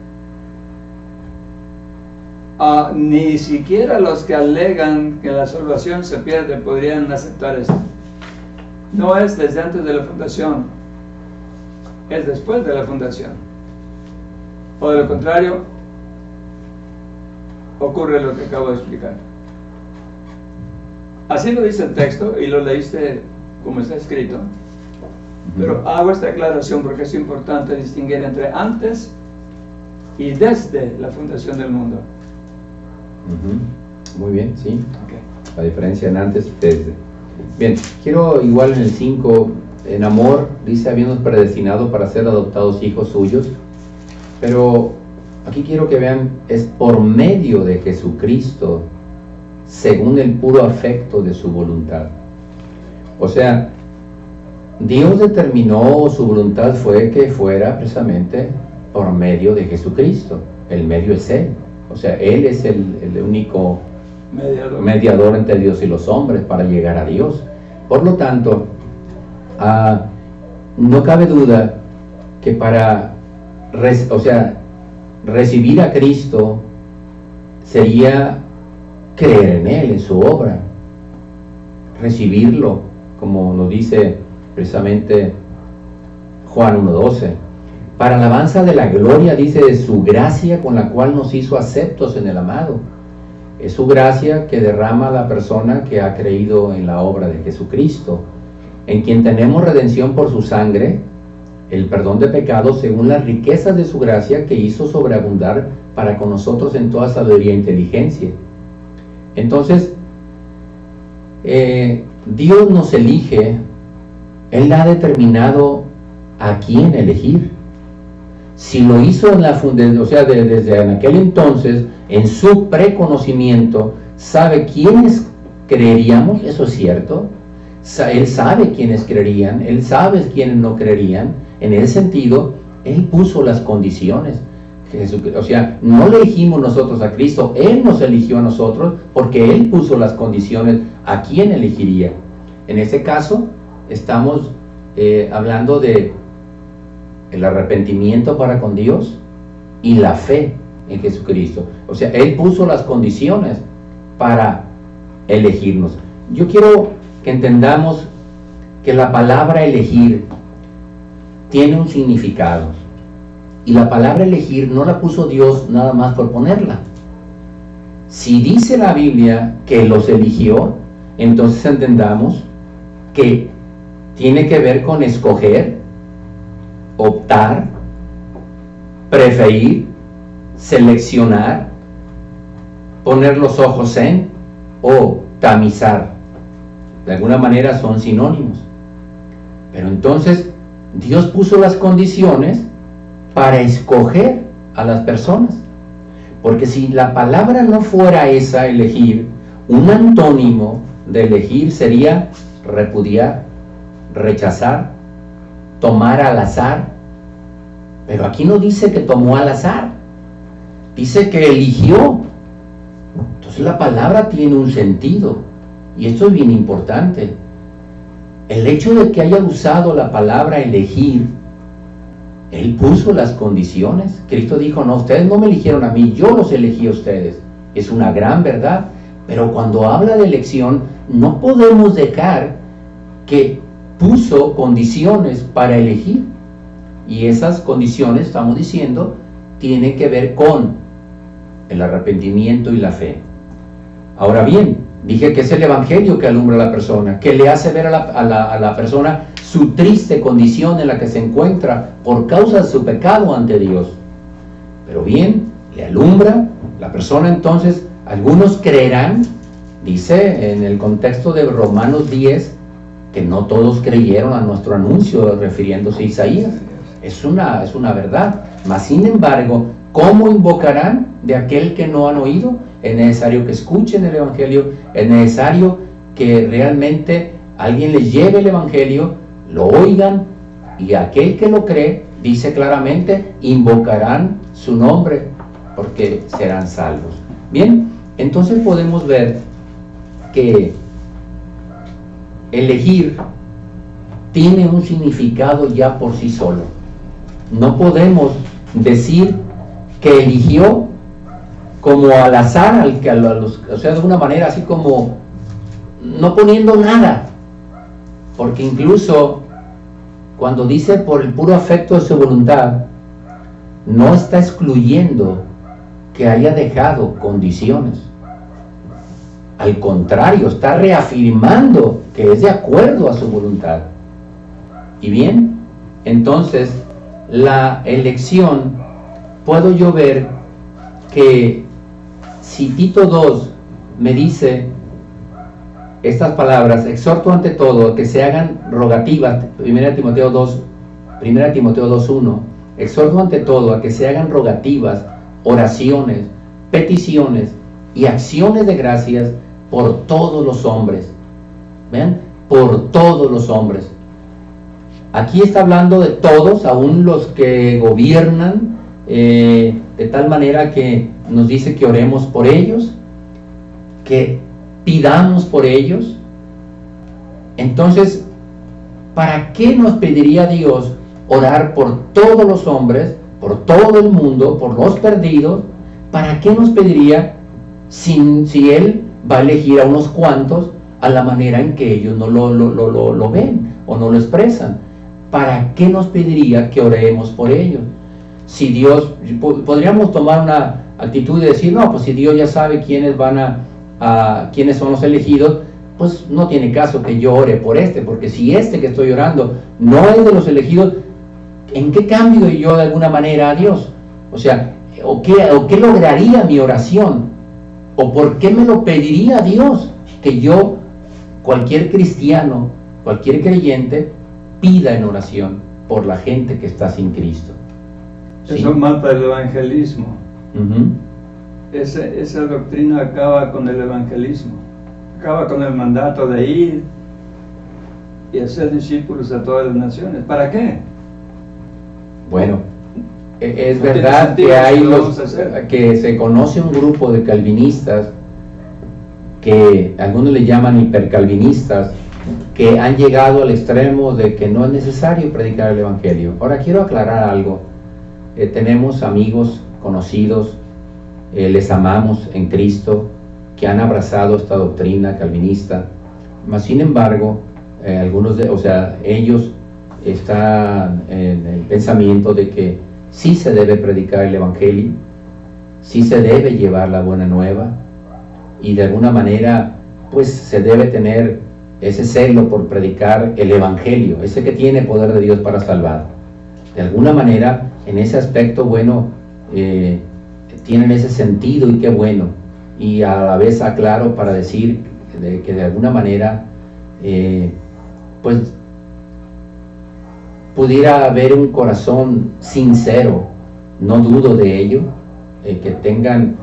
Ni siquiera los que alegan que la salvación se pierde podrían aceptar esto. No es desde antes de la fundación, es después de la fundación. O de lo contrario, ocurre lo que acabo de explicar. Así lo dice el texto, y lo leíste como está escrito. Pero hago esta aclaración porque es importante distinguir entre antes y desde la fundación del mundo. Muy bien, sí. Okay. La diferencia en antes y desde. Bien, quiero igual en el 5, en amor, dice, habiéndonos predestinado para ser adoptados hijos suyos. Pero aquí quiero que vean, es por medio de Jesucristo, según el puro afecto de su voluntad. O sea, Dios determinó, su voluntad fue que fuera precisamente por medio de Jesucristo. El medio es Él. O sea, Él es el único mediador entre Dios y los hombres para llegar a Dios. Por lo tanto, no cabe duda que para recibir a Cristo sería creer en Él, en su obra, recibirlo, como nos dice precisamente Juan 1:12, para alabanza de la gloria, dice, de su gracia con la cual nos hizo aceptos en el amado. Es su gracia que derrama a la persona que ha creído en la obra de Jesucristo, en quien tenemos redención por su sangre, el perdón de pecados según las riquezas de su gracia que hizo sobreabundar para con nosotros en toda sabiduría e inteligencia. Entonces, Dios nos elige, Él ha determinado a quién elegir. Si lo hizo desde en aquel entonces, en su preconocimiento, sabe quiénes creeríamos, eso es cierto. Él sabe quiénes creerían, Él sabe quiénes no creerían. En ese sentido, Él puso las condiciones. O sea, no le elegimos nosotros a Cristo, Él nos eligió a nosotros porque Él puso las condiciones a quién elegiría. En este caso, estamos hablando de el arrepentimiento para con Dios y la fe en Jesucristo. O sea, Él puso las condiciones para elegirnos. Yo quiero que entendamos que la palabra elegir tiene un significado. Y la palabra elegir no la puso Dios nada más por ponerla. Si dice la Biblia que los eligió, entonces entendamos que tiene que ver con escoger, optar, preferir, seleccionar, poner los ojos en o tamizar. De alguna manera son sinónimos. Pero entonces Dios puso las condiciones para escoger a las personas. Porque si la palabra no fuera esa, elegir, un antónimo de elegir sería repudiar, rechazar, tomar al azar. Pero aquí no dice que tomó al azar, dice que eligió. Entonces la palabra tiene un sentido, y esto es bien importante. El hecho de que haya usado la palabra elegir, Él puso las condiciones. Cristo dijo, no, ustedes no me eligieron a mí, yo los elegí a ustedes. Es una gran verdad, pero cuando habla de elección, no podemos dejar que puso condiciones para elegir. Y esas condiciones, estamos diciendo, tienen que ver con el arrepentimiento y la fe. Ahora bien, dije que es el Evangelio que alumbra a la persona, que le hace ver a la persona su triste condición en la que se encuentra por causa de su pecado ante Dios. Pero bien, le alumbra la persona. Entonces, algunos creerán, dice en el contexto de Romanos 10, que no todos creyeron a nuestro anuncio, refiriéndose a Isaías. Es una verdad. Mas sin embargo, ¿cómo invocarán de aquel que no han oído? Es necesario que escuchen el Evangelio, es necesario que realmente alguien les lleve el Evangelio, lo oigan, y aquel que lo cree, dice claramente, invocarán su nombre porque serán salvos. Bien, entonces podemos ver que elegir tiene un significado ya por sí solo. No podemos decir que eligió como al azar, o sea, de una manera así como no poniendo nada, porque incluso cuando dice por el puro afecto de su voluntad, no está excluyendo que haya dejado condiciones. Al contrario, está reafirmando que es de acuerdo a su voluntad. Y bien, entonces la elección, puedo yo ver que si Tito 2 me dice estas palabras, exhorto ante todo que se hagan rogativas, 1 Timoteo 2:1, exhorto ante todo a que se hagan rogativas, oraciones, peticiones y acciones de gracias por todos los hombres. ¿Ven? Por todos los hombres. aquí está hablando de todos, aún los que gobiernan, de tal manera que nos dice que oremos por ellos, que pidamos por ellos. Entonces, ¿para qué nos pediría Dios orar por todos los hombres, por todo el mundo, por los perdidos? ¿Para qué nos pediría si Él va a elegir a unos cuantos a la manera en que ellos no lo ven o no lo expresan? ¿Para qué nos pediría que oremos por ellos? Si Dios, podríamos tomar una actitud de decir, no, pues si Dios ya sabe quiénes quiénes son los elegidos, pues no tiene caso que yo ore por porque si que estoy orando no es de los elegidos, ¿en qué cambio yo de alguna manera a Dios? O sea, ¿o qué lograría mi oración? ¿O por qué me lo pediría Dios? Que yo, cualquier cristiano, cualquier creyente, pida en oración por la gente que está sin Cristo. ¿Sí? Eso mata el evangelismo. Uh-huh. Esa doctrina acaba con el evangelismo, acaba con el mandato de ir y hacer discípulos a todas las naciones. ¿Para qué? Bueno, es No verdad tiene que hay sentido, que se conoce un grupo de calvinistas que algunos le llaman hipercalvinistas, que han llegado al extremo de que no es necesario predicar el evangelio. Ahora quiero aclarar algo. Tenemos amigos, conocidos, les amamos en Cristo, que han abrazado esta doctrina calvinista, mas sin embargo, ellos están en el pensamiento de que sí se debe predicar el evangelio, sí se debe llevar la buena nueva, y de alguna manera pues se debe tener ese celo por predicar el evangelio, ese que tiene poder de Dios para salvar. De alguna manera, en ese aspecto, bueno, tienen ese sentido, y qué bueno. Y a la vez aclaro para decir que de alguna manera pues pudiera haber un corazón sincero, no dudo de ello, que tengan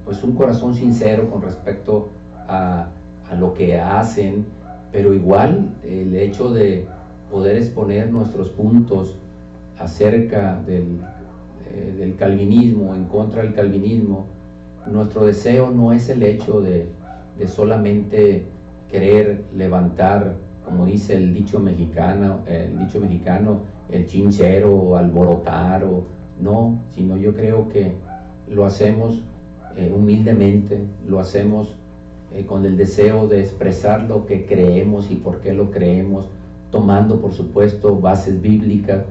pues un corazón sincero con respecto a lo que hacen, pero igual el hecho de poder exponer nuestros puntos acerca del calvinismo, en contra del calvinismo. Nuestro deseo no es el hecho de solamente querer levantar, como dice el dicho mexicano, el chinchero, o alborotar, no, sino yo creo que lo hacemos humildemente, lo hacemos con el deseo de expresar lo que creemos y por qué lo creemos, tomando por supuesto bases bíblicas,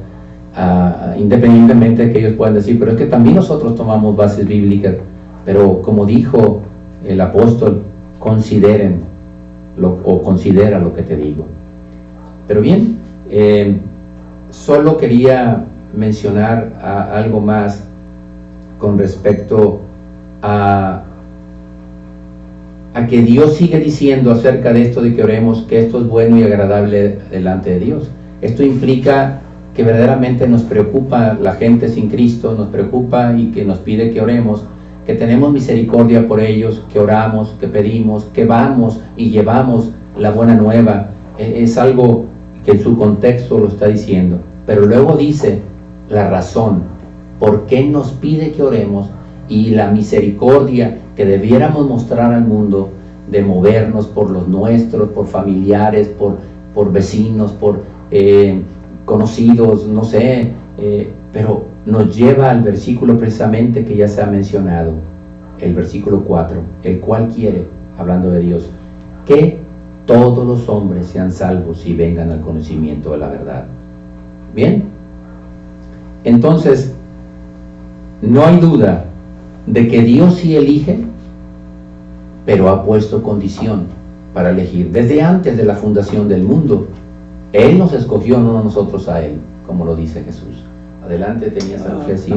independientemente de que ellos puedan decir, pero es que también nosotros tomamos bases bíblicas, pero como dijo el apóstol, considera lo que te digo. Pero bien, solo quería mencionar algo más con respecto a que Dios sigue diciendo acerca de esto de que oremos, que esto es bueno y agradable delante de Dios. Esto implica que verdaderamente nos preocupa la gente sin Cristo, nos preocupa y que nos pide que oremos, que tenemos misericordia por ellos, que oramos, que pedimos, que vamos y llevamos la buena nueva. Es algo que en su contexto lo está diciendo, pero luego dice la razón por qué nos pide que oremos y la misericordia que debiéramos mostrar al mundo, de movernos por los nuestros, por familiares, por vecinos, por conocidos, no sé, pero nos lleva al versículo precisamente que ya se ha mencionado, el versículo 4, el cual quiere, hablando de Dios, que todos los hombres sean salvos y vengan al conocimiento de la verdad. Bien, entonces no hay duda de que Dios sí elige, pero ha puesto condición para elegir. Desde antes de la fundación del mundo, Él nos escogió, no nosotros a Él, como lo dice Jesús. Adelante, tenías algo que decir.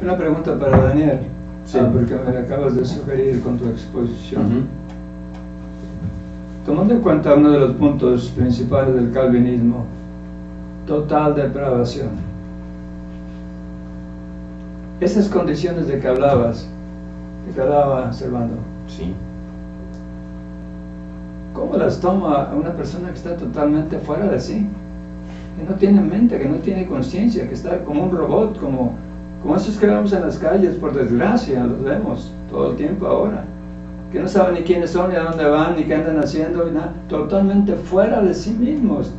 Una pregunta para Daniel, Sí. porque me la acabas de sugerir con tu exposición. Uh-huh. Tomando en cuenta uno de los puntos principales del calvinismo, total depravación. Esas condiciones de que hablaba Servando, Sí. ¿cómo las toma una persona que está totalmente fuera de sí? que no tiene mente, que no tiene conciencia, que está como un robot, como esos que vemos en las calles, por desgracia, los vemos todo el tiempo ahora, que no saben ni quiénes son, ni a dónde van, ni qué andan haciendo, y nada, totalmente fuera de sí mismos,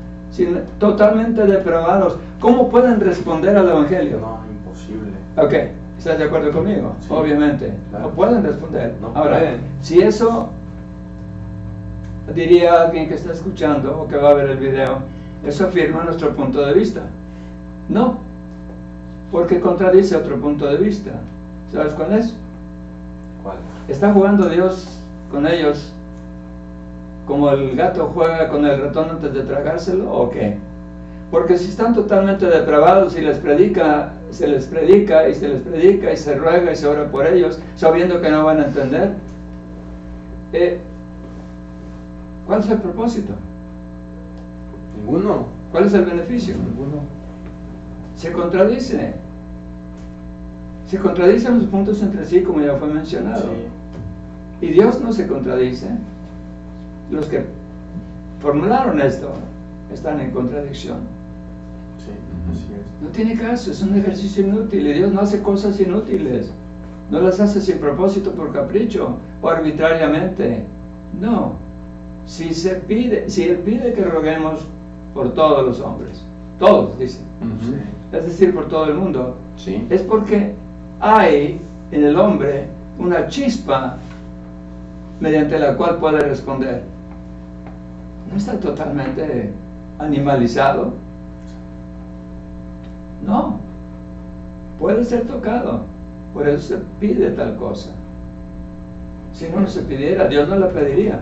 totalmente depravados. ¿Cómo pueden responder al Evangelio? No, imposible. Ok, ¿estás de acuerdo conmigo? Sí, obviamente, claro. no pueden responder. No Ahora, pueden. si eso diría alguien que está escuchando o que va a ver el video, eso afirma nuestro punto de vista. No, porque contradice otro punto de vista. ¿Sabes cuál es? ¿Cuál? ¿Está jugando Dios con ellos como el gato juega con el ratón antes de tragárselo o qué? Porque si están totalmente depravados y se les predica y se les predica y se ruega y se ora por ellos, sabiendo que no van a entender, ¿cuál es el propósito? Ninguno. ¿Cuál es el beneficio? Ninguno. Se contradicen los puntos entre sí, como ya fue mencionado. Sí. Y Dios no se contradice. Los que formularon esto están en contradicción. Sí, así es. No tiene caso, es un ejercicio inútil y Dios no hace cosas inútiles. No las hace sin propósito, por capricho o arbitrariamente. No. Si Él pide que roguemos por todos los hombres, todos, dice, Ujú. es decir, por todo el mundo, Sí. es porque hay en el hombre una chispa mediante la cual puede responder. No está totalmente animalizado. No. Puede ser tocado. Por eso se pide tal cosa. Si no se pidiera, Dios no la pediría.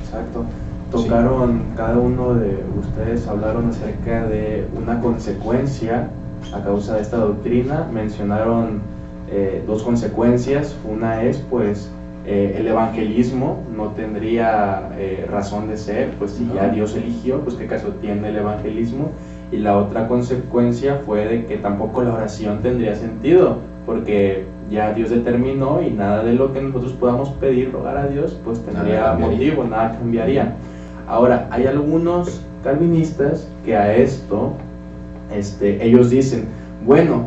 Exacto. Tocaron, cada uno de ustedes hablaron acerca de una consecuencia a causa de esta doctrina. Mencionaron dos consecuencias. Una es, pues, el evangelismo no tendría razón de ser, pues si ya Dios eligió, pues qué caso tiene el evangelismo. Y la otra consecuencia fue de que tampoco la oración tendría sentido, porque ya Dios determinó y nada de lo que nosotros podamos pedir, rogar a Dios, pues tendría motivo, nada cambiaría. Ahora, hay algunos calvinistas que a esto, ellos dicen, bueno,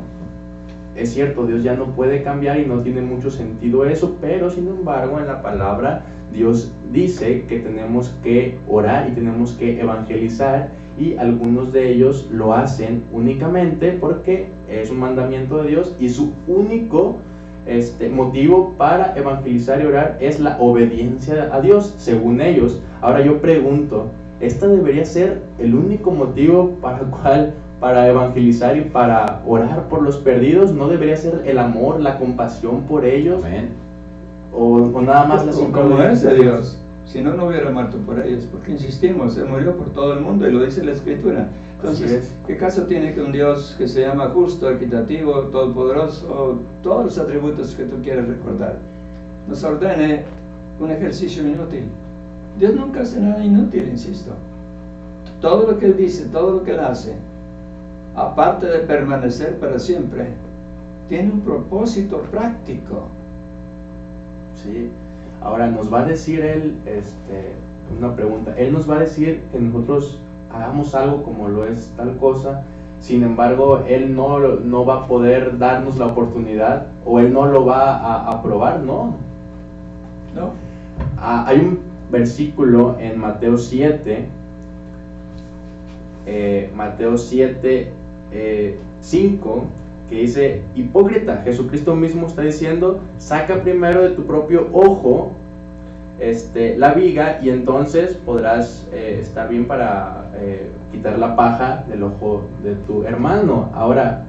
es cierto, Dios ya no puede cambiar y no tiene mucho sentido eso, pero sin embargo en la palabra Dios dice que tenemos que orar y tenemos que evangelizar, y algunos de ellos lo hacen únicamente porque es un mandamiento de Dios y su único motivo para evangelizar y orar es la obediencia a Dios, según ellos. Ahora yo pregunto, ¿esta debería ser el único motivo para evangelizar y para orar por los perdidos? ¿No debería ser el amor, la compasión por ellos? Amén. ¿O nada más la como es de Dios? Si no, no hubiera muerto por ellos, porque insistimos, Él murió por todo el mundo y lo dice la Escritura. Entonces, ¿qué caso tiene que un Dios que se llama justo, equitativo, todopoderoso, todos los atributos que tú quieres recordar, nos ordene un ejercicio inútil? Dios nunca hace nada inútil, insisto. Todo lo que Él dice, todo lo que Él hace, aparte de permanecer para siempre, tiene un propósito práctico. Sí. Ahora nos va a decir Él, una pregunta, Él nos va a decir que nosotros hagamos algo como lo es tal cosa, sin embargo Él no va a poder darnos la oportunidad, o Él no lo va a aprobar, ¿no? ¿No? Hay un versículo en Mateo 7, 5, que dice, hipócrita, Jesucristo mismo está diciendo, saca primero de tu propio ojo la viga y entonces podrás estar bien para quitar la paja del ojo de tu hermano. Ahora,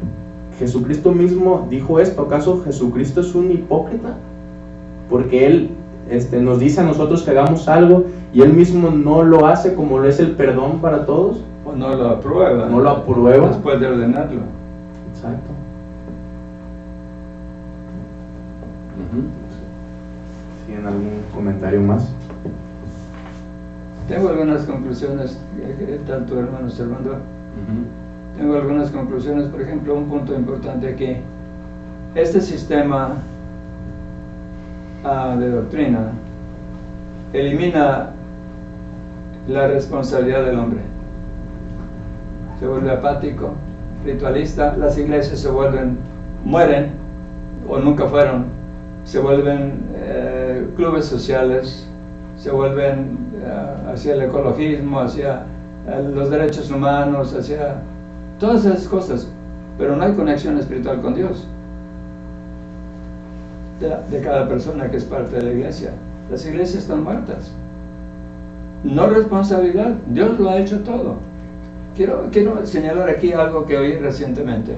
Jesucristo mismo dijo esto. ¿Acaso Jesucristo es un hipócrita? Porque Él nos dice a nosotros que hagamos algo y Él mismo no lo hace, como lo es el perdón para todos. O no lo aprueba. No lo aprueba. Después de ordenarlo. Exacto. ¿Tienen algún comentario más? Tengo algunas conclusiones, tanto hermano Servando. Tengo algunas conclusiones, por ejemplo, un punto importante aquí. Este sistema de doctrina elimina la responsabilidad del hombre. se vuelve apático, ritualista. Las iglesias se mueren, o nunca fueron, se vuelven clubes sociales, se vuelven hacia el ecologismo, hacia los derechos humanos, hacia todas esas cosas, pero no hay conexión espiritual con Dios de cada persona que es parte de la iglesia. Las iglesias están muertas. No responsabilidad, Dios lo ha hecho todo. Quiero señalar aquí algo que oí recientemente.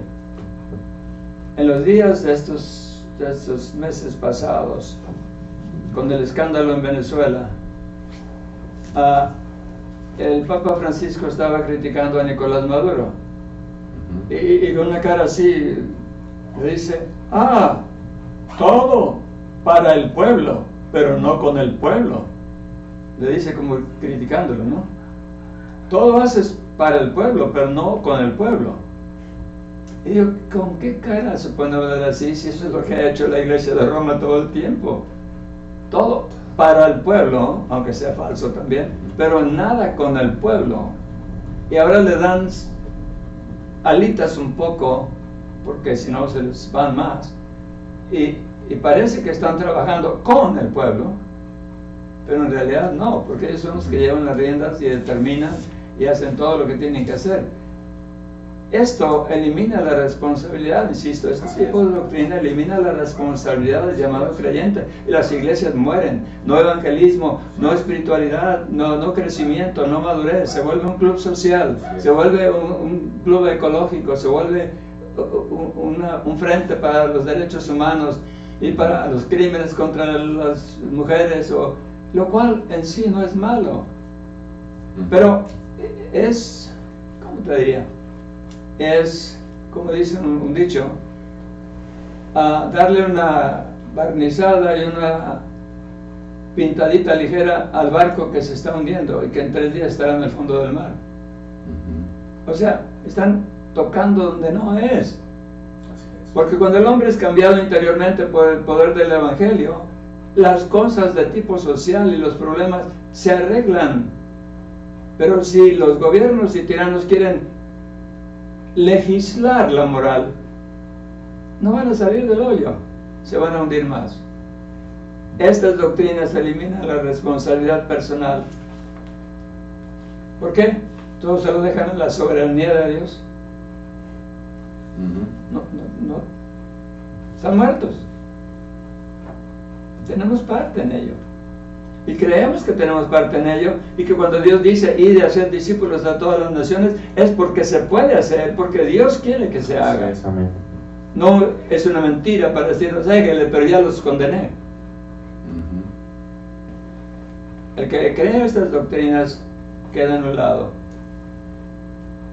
En los días de estos meses pasados, con el escándalo en Venezuela, el Papa Francisco estaba criticando a Nicolás Maduro, y con una cara así le dice: todo para el pueblo, pero no con el pueblo. Le dice como criticándolo, ¿no? Todo haces para el pueblo, pero no con el pueblo. Y yo, ¿con qué cara se puede hablar así si eso es lo que ha hecho la Iglesia de Roma todo el tiempo? Todo para el pueblo, aunque sea falso también, pero nada con el pueblo. Y ahora le dan alitas un poco, porque si no se les van más. Y parece que están trabajando con el pueblo, pero en realidad no, porque ellos son los que llevan las riendas y determinan y hacen todo lo que tienen que hacer. Esto elimina la responsabilidad, insisto, este tipo de doctrina elimina la responsabilidad del llamado creyente, y las iglesias mueren. No evangelismo, no espiritualidad, no crecimiento, no madurez. Se vuelve un club social, se vuelve un club ecológico, se vuelve un frente para los derechos humanos y para los crímenes contra las mujeres, lo cual en sí no es malo, pero es, ¿cómo te diría? Es, como dice un dicho, darle una barnizada y una pintadita ligera al barco que se está hundiendo y que en 3 días estará en el fondo del mar. O sea, están tocando donde no es. Porque cuando el hombre es cambiado interiormente por el poder del Evangelio, las cosas de tipo social y los problemas se arreglan. Pero si los gobiernos y tiranos quieren legislar la moral, no van a salir del hoyo, se van a hundir más. Estas doctrinas eliminan la responsabilidad personal. ¿Por qué? Todos se lo dejan en la soberanía de Dios. No. Están muertos. Tenemos parte en ello. Y creemos que tenemos parte en ello, y que cuando Dios dice id y hacer discípulos a todas las naciones, es porque se puede hacer, porque Dios quiere que se haga. No es una mentira para decirnos, hágale, pero ya los condené. El que cree estas doctrinas queda anulado,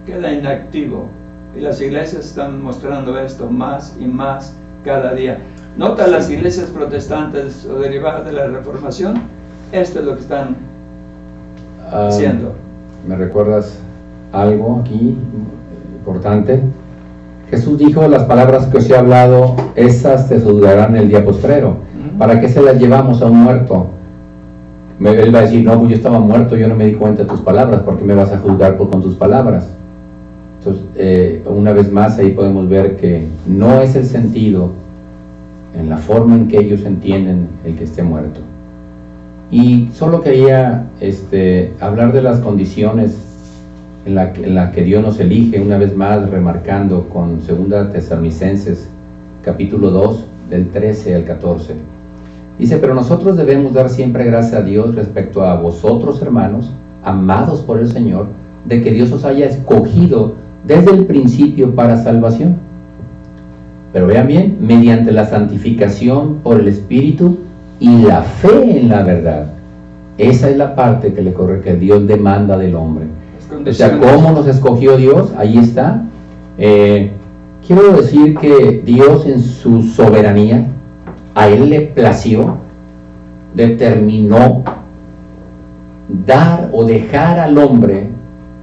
queda inactivo, y las iglesias están mostrando esto más y más cada día. Nota las iglesias protestantes o derivadas de la Reformación, esto es lo que están haciendo. ¿Me recuerdas algo aquí importante? Jesús dijo: las palabras que os he hablado, esas te durarán el día postrero. ¿Para qué se las llevamos a un muerto? Él va a decir: no, pues yo estaba muerto, yo no me di cuenta de tus palabras, ¿por qué me vas a juzgar con tus palabras? Entonces, una vez más ahí podemos ver que no es el sentido en la forma en que ellos entienden el que esté muerto. Y solo quería hablar de las condiciones en la que Dios nos elige, una vez más remarcando con 2 Tesalonicenses capítulo 2 del 13 al 14. Dice: pero nosotros debemos dar siempre gracias a Dios respecto a vosotros, hermanos, amados por el Señor, de que Dios os haya escogido desde el principio para salvación. Pero vean bien, mediante la santificación por el Espíritu y la fe en la verdad. Esa es la parte que Dios demanda del hombre. O sea, ¿cómo nos escogió Dios? Ahí está. Quiero decir que Dios, en su soberanía, a Él le plació, determinó dar o dejar al hombre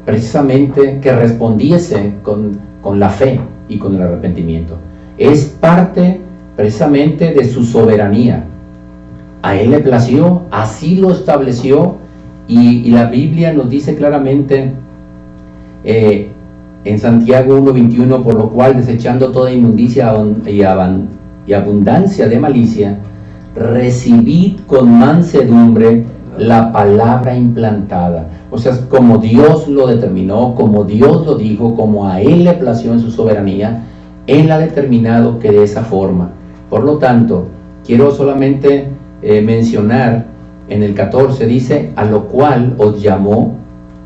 precisamente que respondiese con la fe y con el arrepentimiento. Es parte precisamente de su soberanía. A Él le plació, así lo estableció, y la Biblia nos dice claramente En Santiago 1:21, por lo cual, desechando toda inmundicia y abundancia de malicia, recibid con mansedumbre la palabra implantada. O sea, como Dios lo determinó, como Dios lo dijo, como a Él le plació en su soberanía, Él ha determinado que de esa forma. Por lo tanto, quiero solamente mencionar en el 14, dice, a lo cual os llamó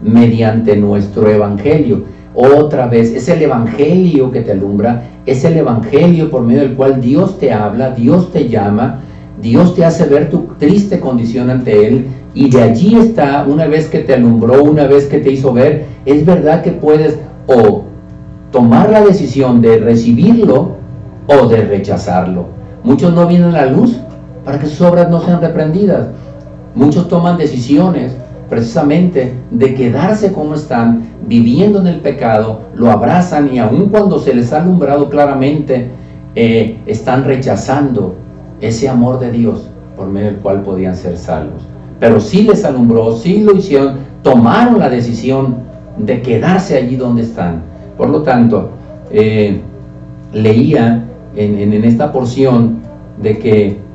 mediante nuestro evangelio. Otra vez, es el evangelio que te alumbra, es el evangelio por medio del cual Dios te habla, Dios te llama, Dios te hace ver tu triste condición ante Él, y de allí está, una vez que te alumbró, una vez que te hizo ver, es verdad que puedes o tomar la decisión de recibirlo o de rechazarlo. Muchos no vienen a la luz para que sus obras no sean reprendidas. Muchos toman decisiones precisamente de quedarse como están, viviendo en el pecado, lo abrazan, y aun cuando se les ha alumbrado claramente, están rechazando ese amor de Dios por medio del cual podían ser salvos. Pero sí les alumbró, sí lo hicieron, tomaron la decisión de quedarse allí donde están. Por lo tanto, leía en esta porción de que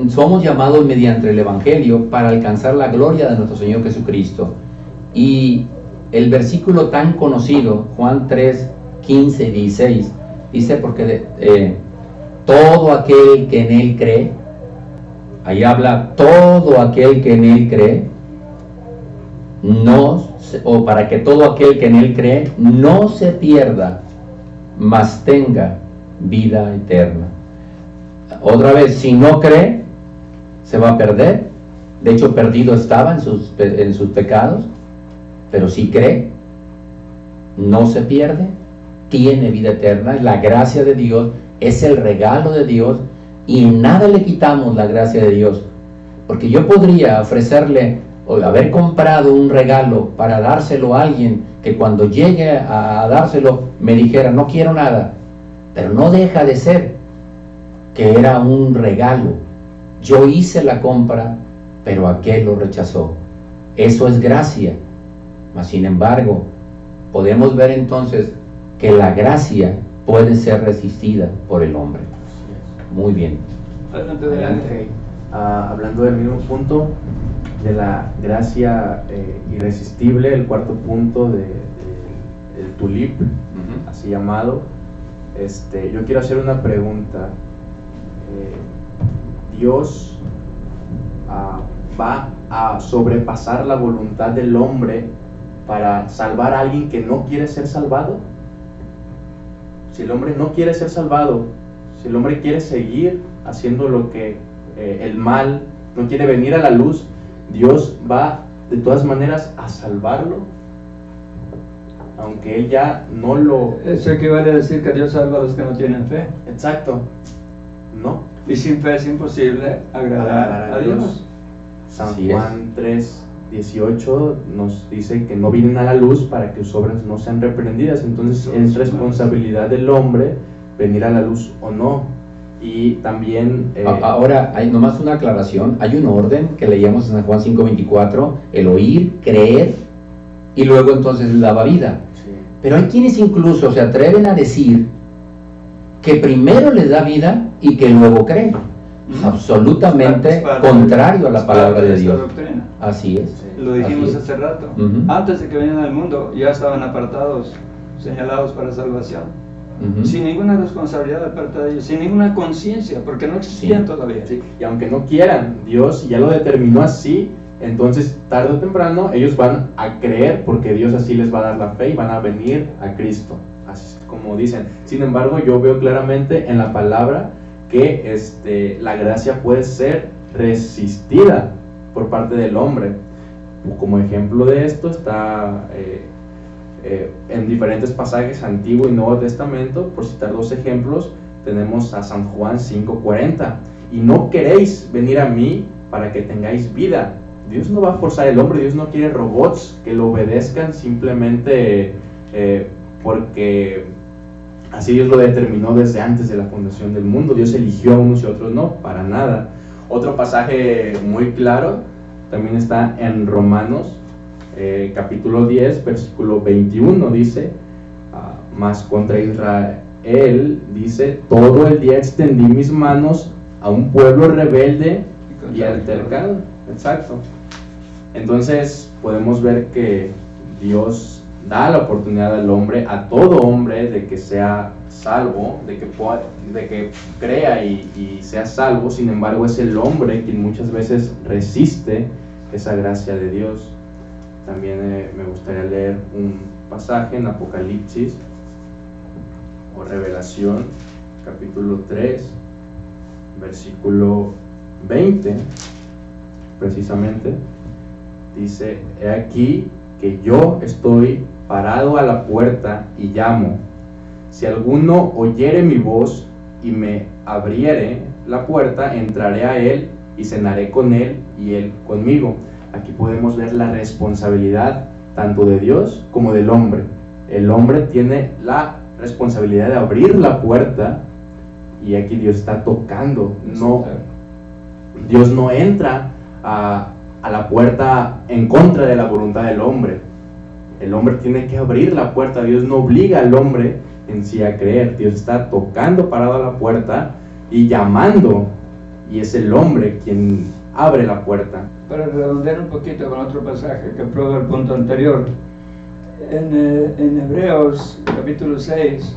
somos llamados mediante el Evangelio para alcanzar la gloria de nuestro Señor Jesucristo. Y el versículo tan conocido, Juan 3, 15 y 16, dice, porque todo aquel que en Él cree, ahí habla, todo aquel que en Él cree, o para que todo aquel que en Él cree no se pierda, mas tenga vida eterna. Otra vez, si no cree, se va a perder. De hecho, perdido estaba en sus pecados. Pero si cree, no se pierde, tiene vida eterna. La gracia de Dios es el regalo de Dios, y nada le quitamos la gracia de Dios. Porque yo podría ofrecerle o haber comprado un regalo para dárselo a alguien que cuando llegue a dárselo me dijera, no quiero nada. Pero no deja de ser que era un regalo. Yo hice la compra, pero aquel lo rechazó. Eso es gracia. Mas sin embargo, podemos ver entonces que la gracia puede ser resistida por el hombre. Muy bien. Adelante. Hablando del mismo punto de la gracia irresistible, el cuarto punto del tulip, así llamado, yo quiero hacer una pregunta. ¿Dios va a sobrepasar la voluntad del hombre para salvar a alguien que no quiere ser salvado? Si el hombre no quiere ser salvado, si el hombre quiere seguir haciendo lo que el mal, no quiere venir a la luz, ¿Dios va de todas maneras a salvarlo? Aunque él ya no lo... Eso equivale a decir que Dios salva a los que no tienen fe. Exacto. No. Y sin fe es imposible agradar a Dios. San Juan 3, 18 nos dice que no vienen a la luz para que sus obras no sean reprendidas. Entonces es responsabilidad del hombre venir a la luz o no. Y también... Ahora, hay nomás una aclaración. Hay un orden que leíamos en San Juan 5:24, el oír, creer, y luego entonces daba vida. Sí. Pero hay quienes incluso se atreven a decir que primero les da vida y que luego cree. Absolutamente contrario a la palabra de Dios. Doctrina. Así es. Sí. Lo dijimos Así es. hace rato. Ujú. Antes de que vinieran al mundo ya estaban apartados, señalados para salvación. Ujú. Sin ninguna responsabilidad de parte de ellos, sin ninguna conciencia, porque no existían todavía. Sí, y aunque no quieran, Dios ya lo determinó así, entonces tarde o temprano ellos van a creer porque Dios así les va a dar la fe y van a venir a Cristo, así como dicen. Sin embargo, yo veo claramente en la palabra que la gracia puede ser resistida por parte del hombre. Como ejemplo de esto está en diferentes pasajes Antiguo y Nuevo Testamento. Por citar dos ejemplos, tenemos a San Juan 5:40, y no queréis venir a mí para que tengáis vida. Dios no va a forzar al hombre, Dios no quiere robots que lo obedezcan simplemente porque así Dios lo determinó desde antes de la fundación del mundo. Dios eligió a unos y a otros no, para nada. Otro pasaje muy claro también está en Romanos capítulo 10, versículo 21 dice, mas contra Israel dice, todo el día extendí mis manos a un pueblo rebelde y altercado. Exacto. Entonces podemos ver que Dios da la oportunidad al hombre, a todo hombre, de que sea salvo, de que crea y sea salvo. Sin embargo, es el hombre quien muchas veces resiste esa gracia de Dios. También me gustaría leer un pasaje en Apocalipsis o Revelación, capítulo 3, versículo 20, precisamente. Dice, he aquí que yo estoy parado a la puerta y llamo. Si alguno oyere mi voz y me abriere la puerta, entraré a él y cenaré con él y él conmigo. Aquí podemos ver la responsabilidad tanto de Dios como del hombre. El hombre tiene la responsabilidad de abrir la puerta y aquí Dios está tocando. No, Dios no entra a la puerta en contra de la voluntad del hombre. El hombre tiene que abrir la puerta. Dios no obliga al hombre en sí a creer. Dios está tocando, parado a la puerta y llamando, y es el hombre quien abre la puerta. Para redondear un poquito con otro pasaje que prueba el punto anterior, en Hebreos capítulo 6,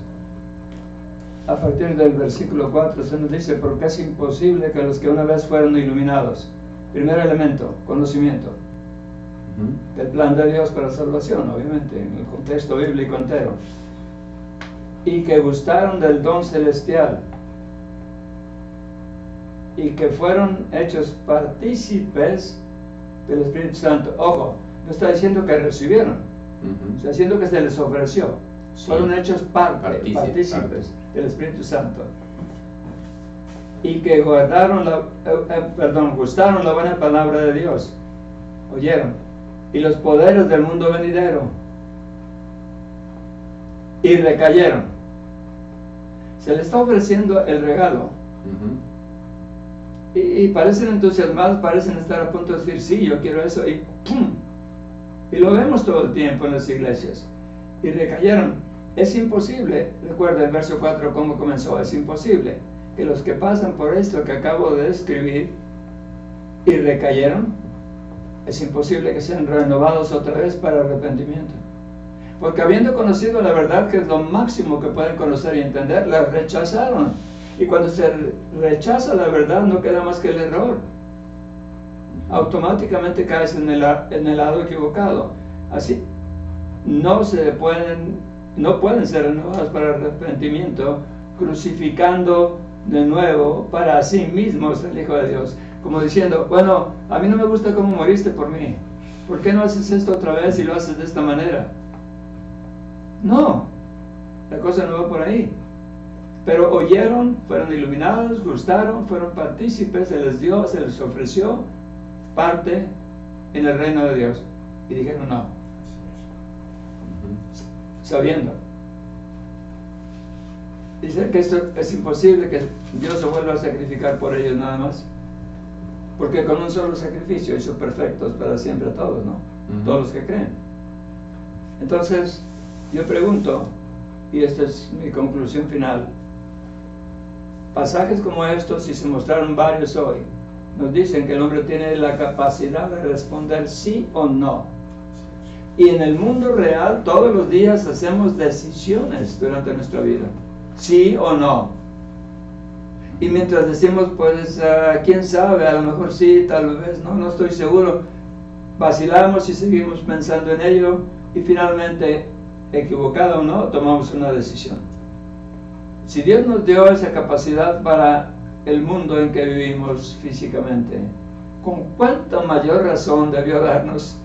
a partir del versículo 4, se nos dice, porque es imposible que los que una vez fueron iluminados, primer elemento, conocimiento del plan de Dios para salvación, obviamente, en el contexto bíblico entero, y que gustaron del don celestial, y que fueron hechos partícipes del Espíritu Santo. Ojo, no está diciendo que recibieron, está diciendo que se les ofreció. Sí. Fueron hechos partícipes del Espíritu Santo. Y que gustaron la buena palabra de Dios. Oyeron. Y los poderes del mundo venidero. Y recayeron. Se les está ofreciendo el regalo. Y parecen entusiasmados, parecen estar a punto de decir, sí, yo quiero eso, y ¡pum! Y lo vemos todo el tiempo en las iglesias. Y recayeron. Es imposible, recuerda el verso 4 cómo comenzó, es imposible que los que pasan por esto que acabo de describir y recayeron, es imposible que sean renovados otra vez para arrepentimiento. Porque habiendo conocido la verdad, que es lo máximo que pueden conocer y entender, la rechazaron. Y cuando se rechaza la verdad, no queda más que el error. Automáticamente caes en el lado equivocado. Así, no pueden ser renovados para arrepentimiento, crucificando de nuevo para sí mismos el Hijo de Dios. Como diciendo, bueno, a mí no me gusta cómo moriste por mí. ¿Por qué no haces esto otra vez y lo haces de esta manera? No, la cosa no va por ahí. Pero oyeron, fueron iluminados, gustaron, fueron partícipes, se les dio, se les ofreció parte en el reino de Dios. Y dijeron no. Sabiendo. Dice que esto es imposible, que Dios se vuelva a sacrificar por ellos nada más. Porque con un solo sacrificio hizo perfectos para siempre a todos, ¿no? Todos los que creen. Entonces, yo pregunto, y esta es mi conclusión final, pasajes como estos, y se mostraron varios hoy, nos dicen que el hombre tiene la capacidad de responder sí o no. Y en el mundo real, todos los días hacemos decisiones durante nuestra vida, sí o no. Y mientras decimos, pues, quién sabe, a lo mejor sí, tal vez no, no estoy seguro, vacilamos y seguimos pensando en ello, y finalmente, equivocado o no, tomamos una decisión. Si Dios nos dio esa capacidad para el mundo en que vivimos físicamente, ¿con cuánta mayor razón debió darnos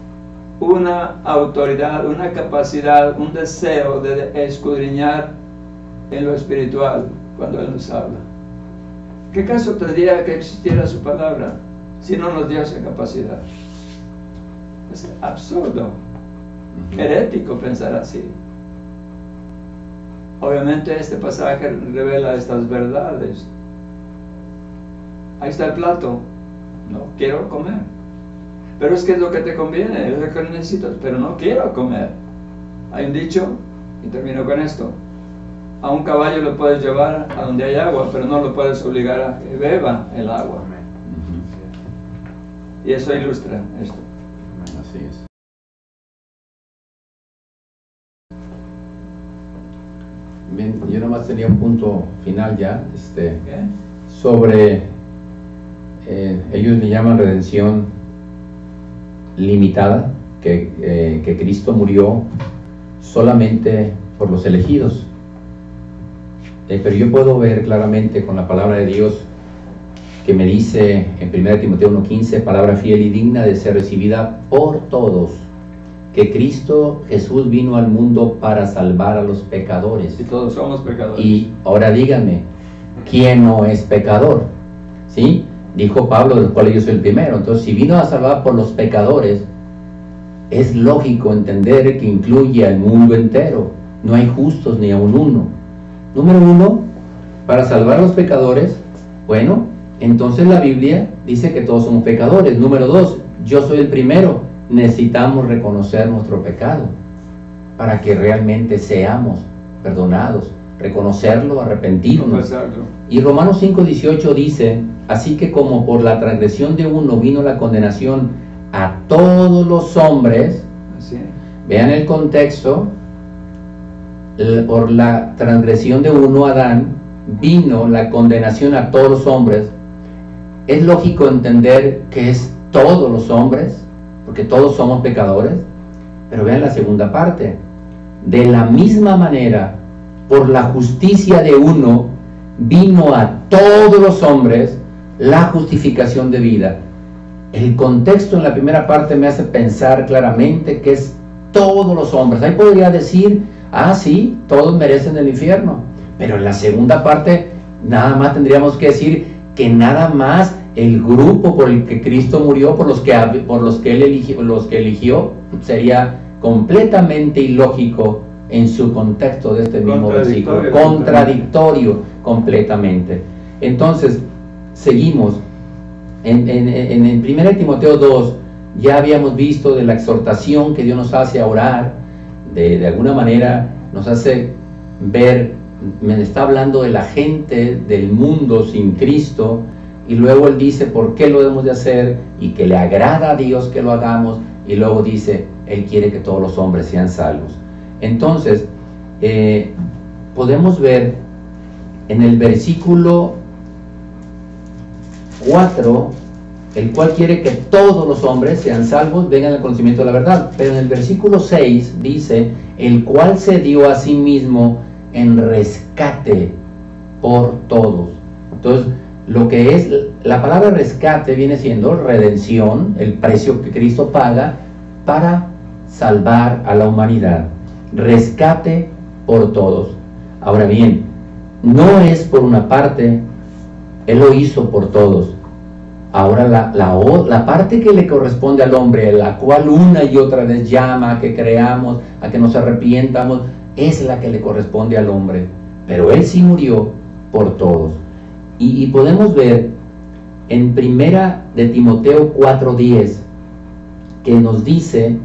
una autoridad, una capacidad, un deseo de escudriñar en lo espiritual cuando Él nos habla? ¿Qué caso tendría que existiera su palabra si no nos dio esa capacidad? Es absurdo, herético pensar así. Obviamente este pasaje revela estas verdades. Ahí está el plato, no quiero comer. pero es que es lo que te conviene, es lo que necesitas, pero no quiero comer. Hay un dicho, y termino con esto: a un caballo lo puedes llevar a donde hay agua, pero no lo puedes obligar a que beba el agua. Y eso ilustra esto. Así es. Bien, yo nomás tenía un punto final ya, ¿Qué? sobre, ellos le llaman redención limitada, que Cristo murió solamente por los elegidos. Pero yo puedo ver claramente con la palabra de Dios que me dice en 1 Timoteo 1:15, palabra fiel y digna de ser recibida por todos, que Cristo Jesús vino al mundo para salvar a los pecadores. Si todos somos pecadores. Y ahora díganme, ¿quién no es pecador? ¿Sí? Dijo Pablo, del cual yo soy el primero. Entonces, si vino a salvar por los pecadores, es lógico entender que incluye al mundo entero. No hay justos ni aun uno. Número uno, para salvar a los pecadores, bueno, entonces la Biblia dice que todos somos pecadores. Número dos, yo soy el primero. Necesitamos reconocer nuestro pecado para que realmente seamos perdonados, reconocerlo, arrepentirnos. Y Romanos 5:18 dice, así que como por la transgresión de uno vino la condenación a todos los hombres, vean el contexto, por la transgresión de uno, Adán, vino la condenación a todos los hombres. Es lógico entender que es todos los hombres, porque todos somos pecadores, pero vean la segunda parte. De la misma manera, por la justicia de uno, vino a todos los hombres la justificación de vida. El contexto en la primera parte me hace pensar claramente que es todos los hombres. Ahí podría decir, ah, sí, todos merecen el infierno, pero en la segunda parte nada más tendríamos que decir que nada más el grupo por el que Cristo murió, por los que él eligió, sería completamente ilógico en su contexto de este mismo versículo, contradictorio completamente. Entonces, seguimos en 1 Timoteo 2, ya habíamos visto de la exhortación que Dios nos hace a orar, de alguna manera nos hace ver, me está hablando de la gente del mundo sin Cristo, y luego Él dice por qué lo debemos de hacer, y que le agrada a Dios que lo hagamos, y luego dice, Él quiere que todos los hombres sean salvos. Entonces, podemos ver en el versículo 4, el cual quiere que todos los hombres sean salvos, vengan al conocimiento de la verdad. Pero en el versículo 6 dice, el cual se dio a sí mismo en rescate por todos. Entonces, lo que es la palabra rescate viene siendo redención, el precio que Cristo paga para salvar a la humanidad. Rescate por todos. Ahora bien, no es por una parte, Él lo hizo por todos. Ahora la parte que le corresponde al hombre, la cual una y otra vez llama a que creamos, a que nos arrepientamos, es la que le corresponde al hombre. Pero Él sí murió por todos. Y podemos ver en 1 de Timoteo 4:10 que nos dice,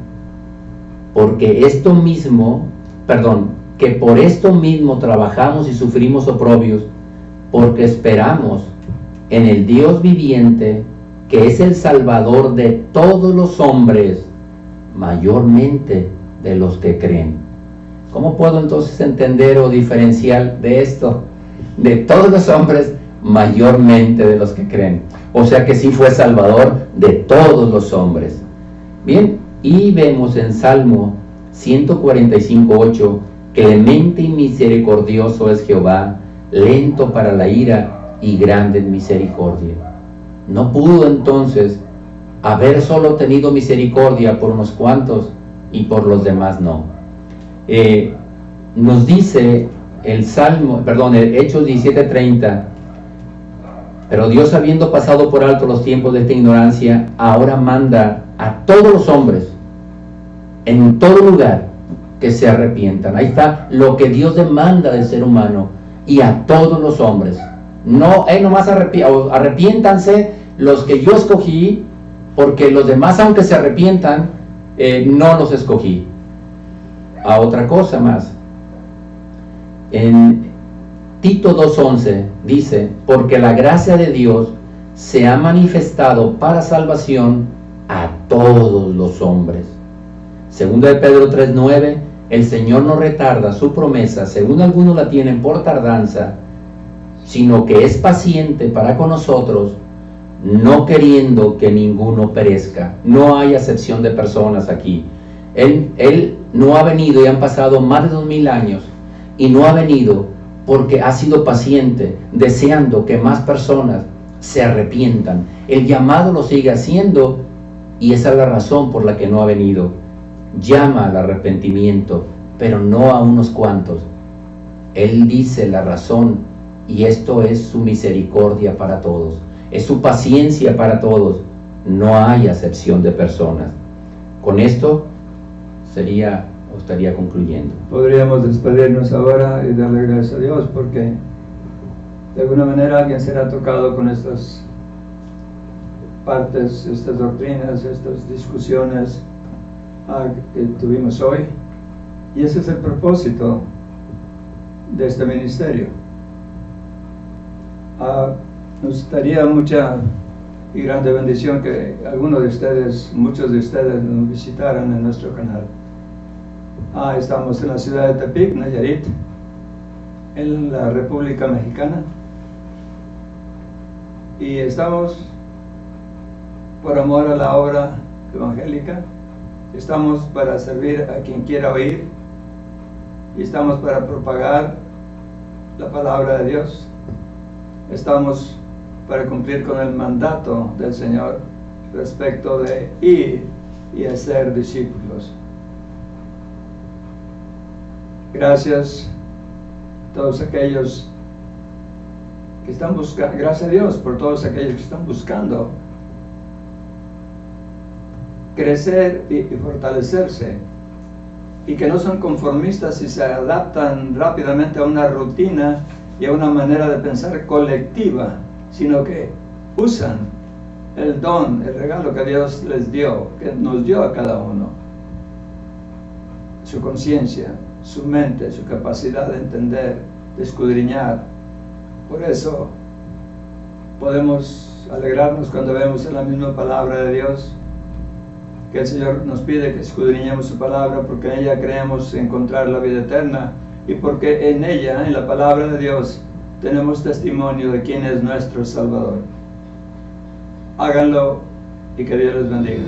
que por esto mismo trabajamos y sufrimos oprobios, porque esperamos en el Dios viviente, que es el Salvador de todos los hombres, mayormente de los que creen. ¿Cómo puedo entonces entender o diferenciar de esto? De todos los hombres, mayormente de los que creen. O sea que sí fue Salvador de todos los hombres. Bien, y vemos en Salmo 145:8, clemente y misericordioso es Jehová, lento para la ira y grande en misericordia. No pudo entonces haber solo tenido misericordia por unos cuantos y por los demás no. Nos dice el Hechos 17:30, pero Dios, habiendo pasado por alto los tiempos de esta ignorancia, ahora manda a todos los hombres en todo lugar que se arrepientan. Ahí está lo que Dios demanda del ser humano, y a todos los hombres. No, nomás arrepiéntanse los que yo escogí, porque los demás, aunque se arrepientan, no los escogí. A otra cosa más. En Tito 2:11 dice, porque la gracia de Dios se ha manifestado para salvación a todos los hombres. Segunda de Pedro 3:9, el Señor no retarda su promesa, según algunos la tienen por tardanza, sino que es paciente para con nosotros, no queriendo que ninguno perezca. No hay acepción de personas aquí. Él no ha venido, y han pasado más de 2000 años, y no ha venido porque ha sido paciente, deseando que más personas se arrepientan. El llamado lo sigue haciendo, y esa es la razón por la que no ha venido. Llama al arrepentimiento, pero no a unos cuantos. Él dice la razón, y esto es su misericordia para todos, es su paciencia para todos. No hay acepción de personas. Con esto estaría concluyendo. Podríamos despedirnos ahora y darle gracias a Dios, porque de alguna manera alguien será tocado con estas partes, estas doctrinas, estas discusiones que tuvimos hoy, y ese es el propósito de este ministerio. Nos daría mucha y grande bendición que algunos de ustedes, muchos de ustedes, nos visitaran en nuestro canal. Estamos en la ciudad de Tepic, Nayarit, en la República Mexicana, y estamos por amor a la obra evangélica, estamos para servir a quien quiera oír, y estamos para propagar la palabra de Dios. Estamos para cumplir con el mandato del Señor respecto de ir y hacer discípulos. Gracias a todos aquellos que están buscando, gracias a Dios por todos aquellos que están buscando crecer y fortalecerse, y que no son conformistas y se adaptan rápidamente a una rutina y a una manera de pensar colectiva, sino que usan el don, el regalo que Dios les dio, que nos dio a cada uno, su conciencia, su mente, su capacidad de entender, de escudriñar. Por eso podemos alegrarnos cuando vemos en la misma palabra de Dios que el Señor nos pide que escudriñemos su palabra, porque en ella creemos encontrar la vida eterna, y porque en ella, en la palabra de Dios, tenemos testimonio de quién es nuestro Salvador. Háganlo y que Dios les bendiga.